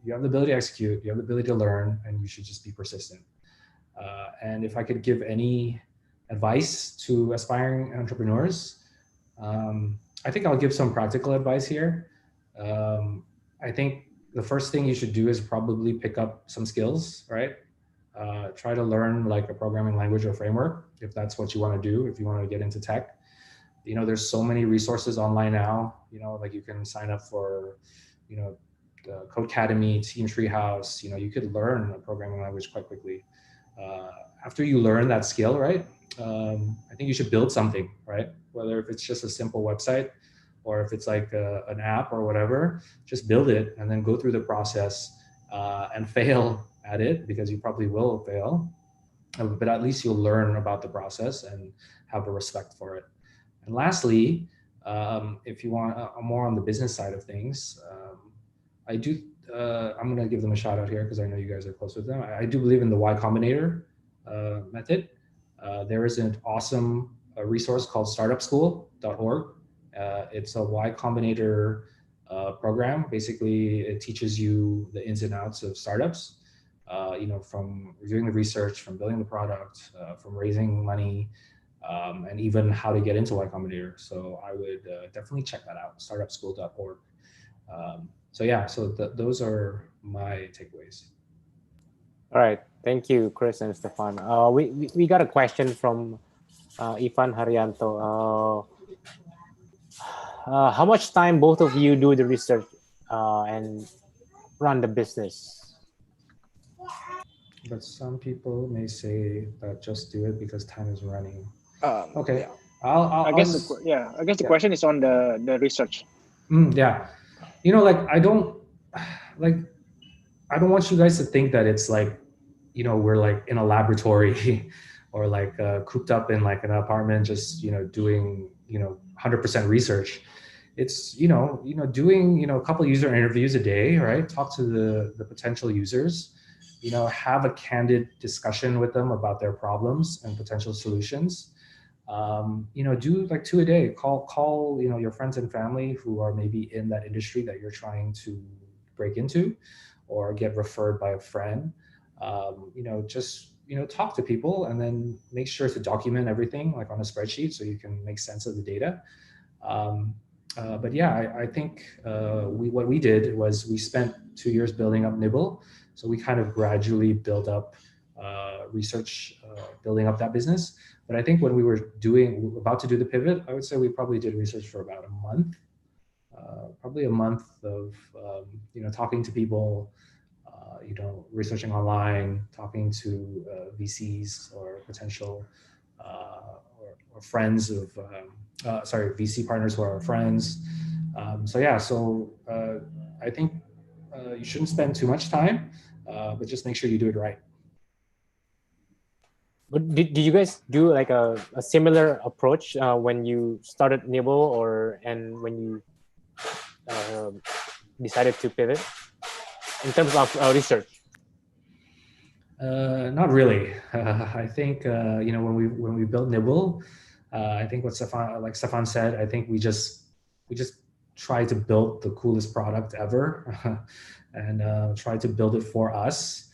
You have the ability to execute, you have the ability to learn, and you should just be persistent. And if I could give any advice to aspiring entrepreneurs, I think I'll give some practical advice here. I think the first thing you should do is probably pick up some skills, right? Try to learn like a programming language or framework if that's what you want to do, if you want to get into tech. There's so many resources online now, like you can sign up for, the Codecademy, Team Treehouse, you could learn a programming language quite quickly. After you learn that skill, right, I think you should build something, right? Whether if it's just a simple website or if it's like an app or whatever, just build it and then go through the process and fail at it, because you probably will fail. But at least you'll learn about the process and have a respect for it. And lastly, if you want more on the business side of things, I'm going to give them a shout out here because I know you guys are close with them. I do believe in the Y Combinator method. There is an awesome resource called startupschool.org. It's a Y Combinator program. Basically, it teaches you the ins and outs of startups, from doing the research, from building the product, from raising money, and even how to get into Y Combinator. So I would definitely check that out, startupschool.org. So those are my takeaways. All right. Thank you, Chris and Stefan. We got a question from Ivan Haryanto. How much time both of you do the research and run the business? But some people may say that just do it because time is running. Okay. Yeah. I guess the question is on the research. Yeah. I don't want you guys to think that it's like, we're like in a laboratory or like cooped up in like an apartment, just, doing, 100% research. It's, doing, a couple user interviews a day, right? Talk to the potential users, have a candid discussion with them about their problems and potential solutions. Do like 2 a day. Call, your friends and family who are maybe in that industry that you're trying to break into, or get referred by a friend. Just talk to people and then make sure to document everything like on a spreadsheet so you can make sense of the data. But yeah, I think what we did was we spent 2 years building up Nibble. So we kind of gradually built up research, building up that business. But I think when we were about to do the pivot, I would say we probably did research for about a month, probably a month of, talking to people, researching online, talking to VCs or potential or friends of, VC partners who are our friends. I think you shouldn't spend too much time, but just make sure you do it right. But did you guys do like a similar approach when you started Nibble and when you decided to pivot in terms of research? Not really. I think when we built Nibble, I think what Stefan said, I think we just tried to build the coolest product ever, and tried to build it for us,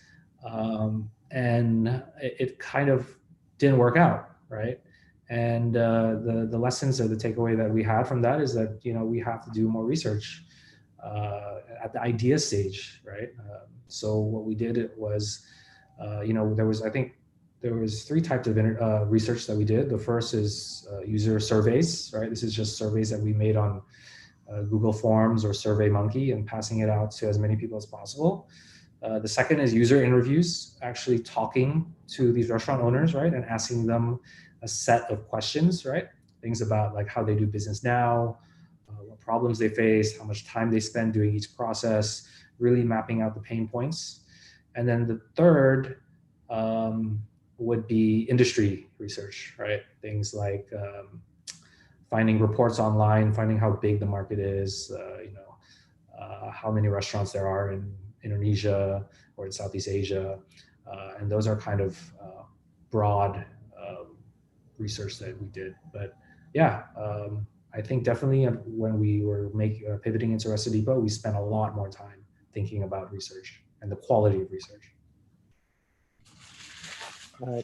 and it kind of didn't work out, right? And the lessons or the takeaway that we had from that is that we have to do more research at the idea stage, right? So what we did was, there was 3 types of research that we did. The first is user surveys, right? This is just surveys that we made on Google Forms or SurveyMonkey and passing it out to as many people as possible. The second is user interviews, actually talking to these restaurant owners, right? And asking them a set of questions, right? Things about like how they do business now, what problems they face, how much time they spend doing each process, really mapping out the pain points. And then the third would be industry research, right? Things like finding reports online, finding how big the market is, how many restaurants there are in Indonesia or in Southeast Asia. And those are kind of broad research that we did. But yeah, I think definitely when we were pivoting into Resto Depot, we spent a lot more time thinking about research and the quality of research.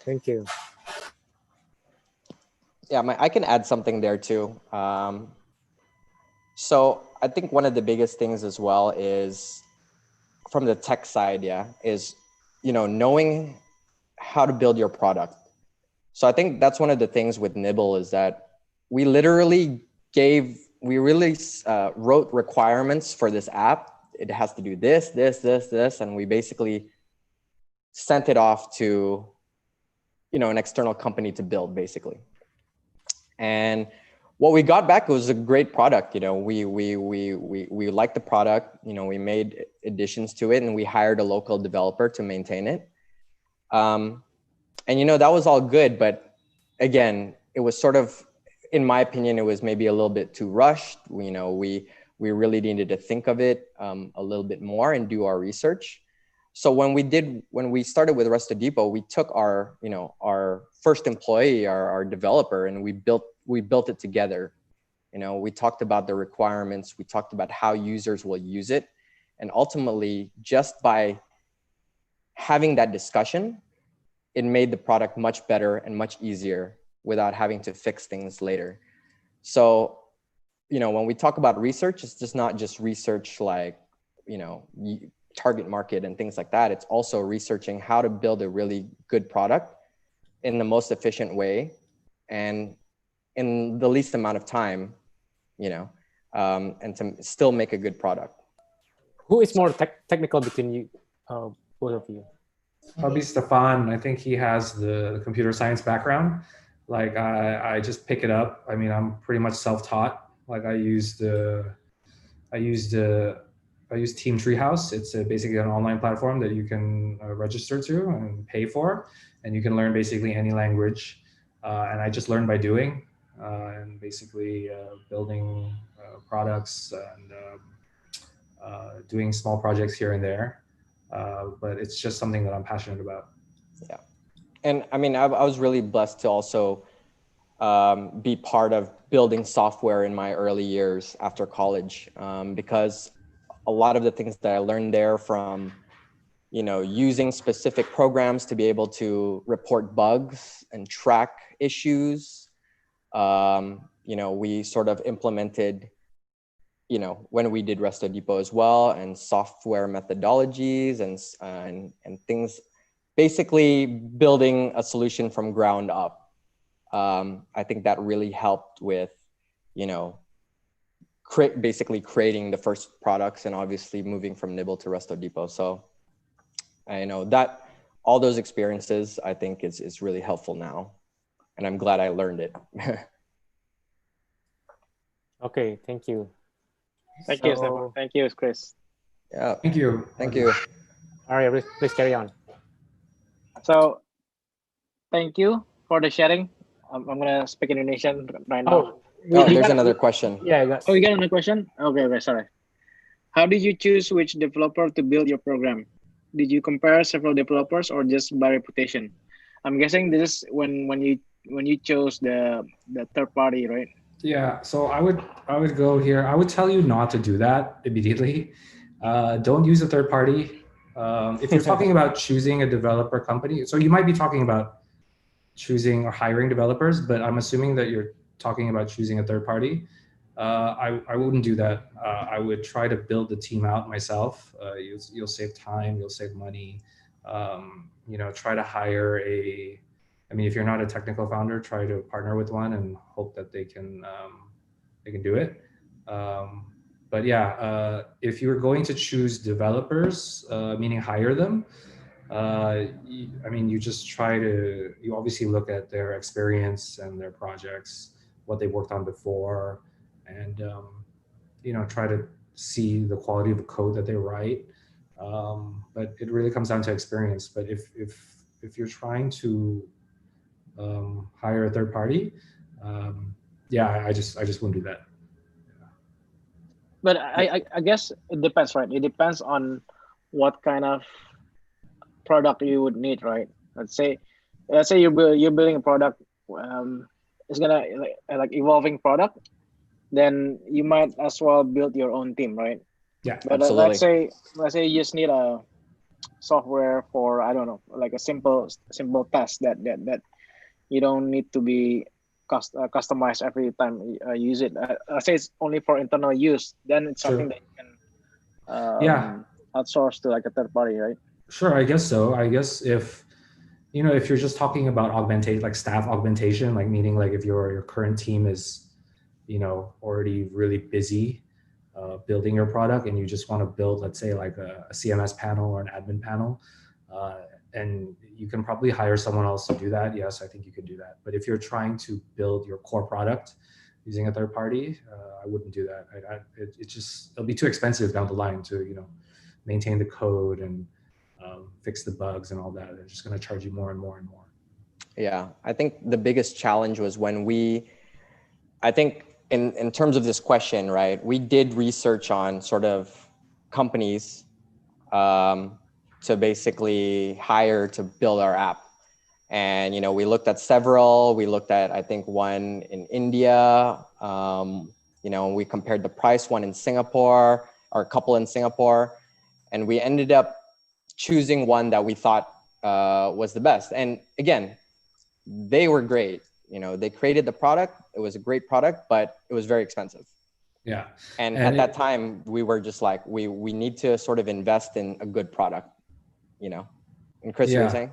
Thank you. Yeah, I can add something there too. So I think one of the biggest things as well is from the tech side, yeah, is, you know, knowing how to build your product. So I think that's one of the things with Nibble is that we literally wrote requirements for this app. It has to do this, this, this, this, and we basically sent it off to, you know, an external company to build, basically. And what we got back was a great product. You know, we liked the product. You know, we made additions to it, and we hired a local developer to maintain it. And you know, that was all good, but again, it was sort of, in my opinion, it was maybe a little bit too rushed. You know, we really needed to think of it a little bit more and do our research. So when we started with Resto Depot, we took our, you know, our first employee, our developer, and we built it together. You know, we talked about the requirements, we talked about how users will use it, and ultimately, just by having that discussion, it made the product much better and much easier without having to fix things later. So, you know, when we talk about research, it's just not just research like, you know, target market and things like that. It's also researching how to build a really good product in the most efficient way and in the least amount of time, you know, and to still make a good product. Who is more technical between you, both of you? Probably Stefan. I think he has the computer science background. Like I just pick it up. I mean, I'm pretty much self-taught. Like I use Team Treehouse. It's basically an online platform that you can register to and pay for, and you can learn basically any language. And I just learned by doing, and basically building products and doing small projects here and there. But it's just something that I'm passionate about. Yeah, and I mean, I was really blessed to also be part of building software in my early years after college, because a lot of the things that I learned there, from, you know, using specific programs to be able to report bugs and track issues, you know, we sort of implemented, you know, when we did Resto Depot as well, and software methodologies and things, basically building a solution from ground up. I think that really helped with, you know, basically creating the first products and obviously moving from Nibble to Resto Depot. So I know that all those experiences, I think is really helpful now. And I'm glad I learned it. Okay, thank you. Thank you, Stefan. Thank you, Chris. Yeah. Thank you. Thank you. All right, please carry on. So thank you for the sharing. I'm gonna speak Indonesian right now. There's another question. Yeah, I got. Oh, you got another question? Okay, sorry. How did you choose which developer to build your program? Did you compare several developers or just by reputation? I'm guessing this is when you chose the third party, right? Yeah, so I would go here. I would tell you not to do that immediately. Don't use a third party. If you're talking about choosing a developer company, so you might be talking about choosing or hiring developers, but I'm assuming that you're talking about choosing a third party. I wouldn't do that. I would try to build the team out myself. You'll save time, you'll save money. You know, try to hire I mean, if you're not a technical founder, try to partner with one and hope that they can do it. But yeah, if you're going to choose developers, meaning hire them, I mean, you just you obviously look at their experience and their projects, what they worked on before, and you know, try to see the quality of the code that they write. But it really comes down to experience. But if you're trying to hire a third party, yeah, I just wouldn't do that. But I guess it depends, right? It depends on what kind of product you would need, right? Let's say you're building a product, it's gonna like evolving product, then you might as well build your own team, right? Yeah, but let's say you just need a software for, I don't know, like a simple test that you don't need to be customized every time you use it. I say it's only for internal use, then it's something that you can outsource to like a third party, right? Sure, I guess so. I guess if if you're just talking about augmentation, like staff augmentation, like meaning like if your current team is already really busy building your product, and you just want to build, let's say, like a CMS panel or an admin panel, and you can probably hire someone else to do that. Yes, I think you can do that. But if you're trying to build your core product using a third party, I wouldn't do that. It'll be too expensive down the line to maintain the code and fix the bugs and all that. They're just going to charge you more and more and more. Yeah, I think the biggest challenge was when I think in terms of this question, right, we did research on sort of companies to basically hire to build our app. And, we looked at several. We looked at, I think, one in India. We compared the price, one in Singapore, or a couple in Singapore. And we ended up choosing one that we thought was the best. And again, they were great. They created the product. It was a great product, but it was very expensive. Yeah. And at that time, we were just like, we need to sort of invest in a good product, And Chris, you were saying?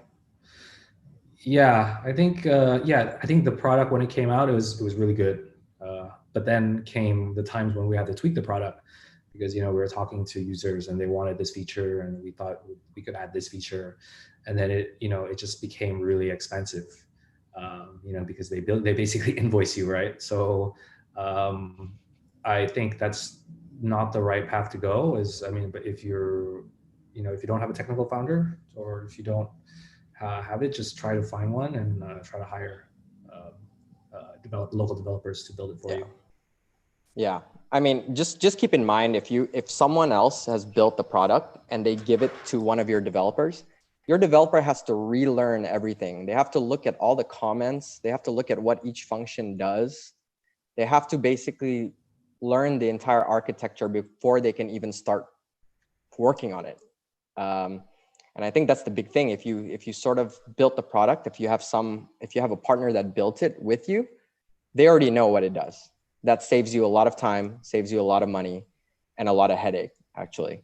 Yeah, I think the product, when it came out, it was really good. But then came the times when we had to tweak the product, because we were talking to users and they wanted this feature, and we thought we could add this feature, and then it just became really expensive. Because they basically invoice you, right? So I think that's not the right path to go. But if you're, if you don't have a technical founder, or if you don't have it, just try to find one and try to hire local developers to build it for you. Yeah, just keep in mind, if someone else has built the product and they give it to one of your developers, your developer has to relearn everything. They have to look at all the comments. They have to look at what each function does. They have to basically learn the entire architecture before they can even start working on it. And I think that's the big thing. If you sort of built the product, if you have a partner that built it with you, they already know what it does. That saves you a lot of time, saves you a lot of money, and a lot of headache, actually.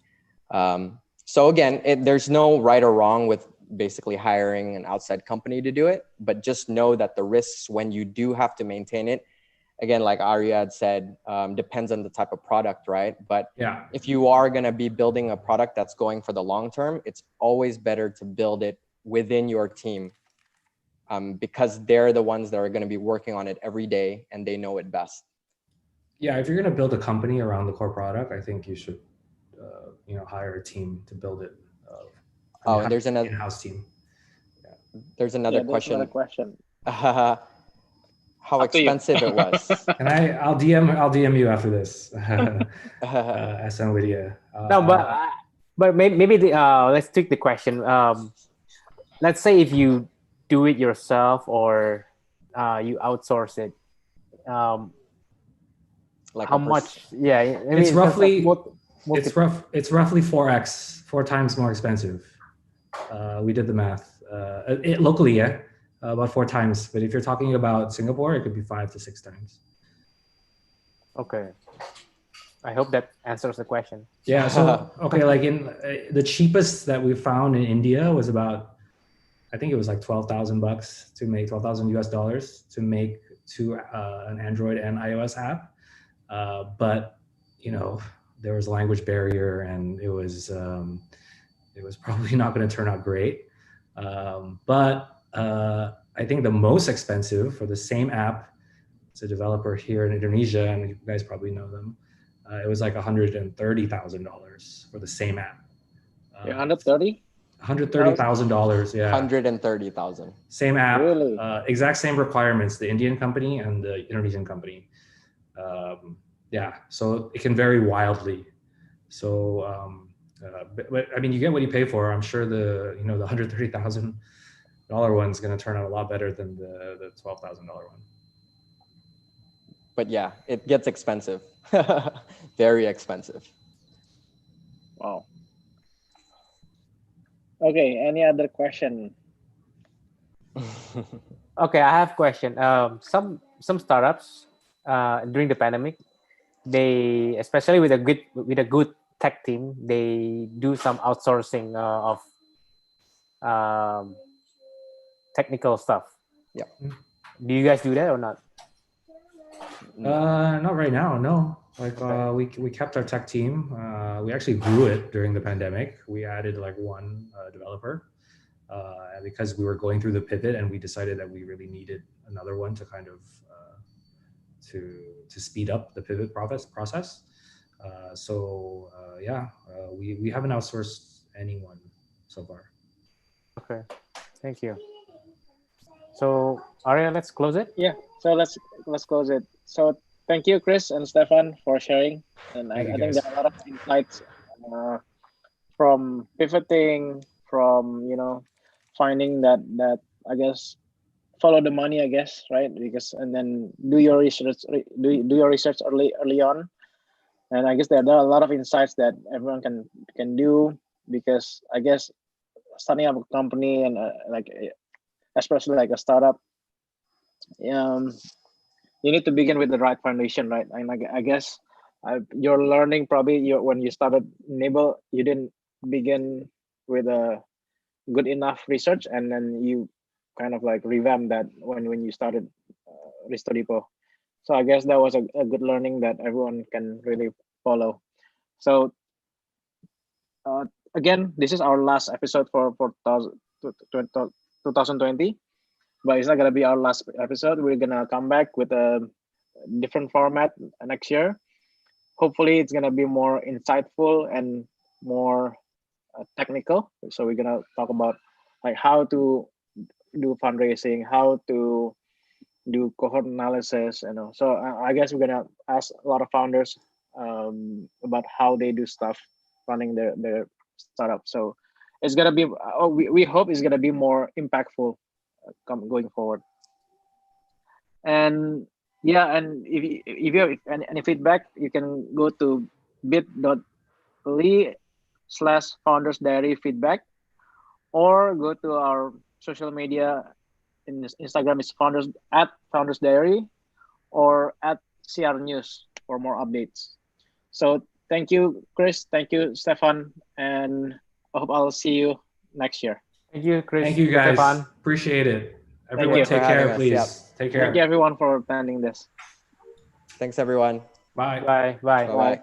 So again, there's no right or wrong with basically hiring an outside company to do it, but just know that the risks when you do have to maintain it, again, like Arya had said, depends on the type of product, right? But if you are going to be building a product that's going for the long term, it's always better to build it within your team, because they're the ones that are going to be working on it every day and they know it best. Yeah, if you're going to build a company around the core product, I think you should hire a team to build it. And there's another in-house team. There's another question. How expensive it was. And I'll DM you after this. SM Lydia. No, but maybe let's take the question. Let's say if you do it yourself or you outsource it. Like how much? Yeah, it's roughly it's roughly 4 times more expensive. We did the math. Locally, about 4 times. But if you're talking about Singapore, it could be 5 to 6 times. Okay. I hope that answers the question. Yeah. So okay, like in the cheapest that we found in India was about, I think it was like $12,000 to make $12,000 to make an Android and iOS app. But there was a language barrier, and it was probably not going to turn out great. But I think the most expensive for the same app, it's a developer here in Indonesia, and you guys probably know them. It was like $130,000 for the same app. $130,000. Yeah. $130,000. Same app. Really? Exact same requirements. The Indian company and the Indonesian company. So it can vary wildly. So, but you get what you pay for. I'm sure the $130,000 one is going to turn out a lot better than the $12,000 one. But yeah, it gets expensive. Very expensive. Wow. Okay, any other question? Okay, I have a question. Some startups during the pandemic, they, especially with a good tech team, they do some outsourcing of technical stuff. Yeah. Do you guys do that or not? Not right now, no. Like Okay. we kept our tech team. We actually grew it during the pandemic. We added like one developer because we were going through the pivot, and we decided that we really needed another one to kind of to speed up the pivot process. We haven't outsourced anyone so far. Okay, thank you. So Arya, let's close it. Yeah. So let's close it. So thank you, Chris and Stefan, for sharing. And I Thank you, think guys. there are a lot of insights from pivoting, from finding that I guess follow the money, I guess, right? Because and then do your research early on. And I guess there are a lot of insights that everyone can do, because I guess starting up a company and especially like a startup, you need to begin with the right foundation, right? And I guess you're learning probably when you started Nibble, you didn't begin with a good enough research, and then you kind of like revamp that when you started Risto Depot. So I guess that was a good learning that everyone can really follow. So again, this is our last episode for 2020, but it's not gonna be our last episode. We're gonna come back with a different format next year. Hopefully, it's gonna be more insightful and more technical. So we're gonna talk about like how to do fundraising, how to do cohort analysis, So I guess we're gonna ask a lot of founders about how they do stuff running their startup. So it's gonna be. We hope it's gonna be more impactful going forward. And yeah, and if you have any feedback, you can go to bit.ly/founders diary feedback, or go to our social media. In Instagram is @founders diary or @CR News for more updates. So thank you, Chris. Thank you, Stefan, and I hope I'll see you next year. Thank you, Chris. Thank you, guys. Stefan. Appreciate it. Thank Everyone, you take for having care, us. please. Yep. Take care. Thank you everyone for attending this. Thanks, everyone. Bye. Bye. Bye. Bye-bye.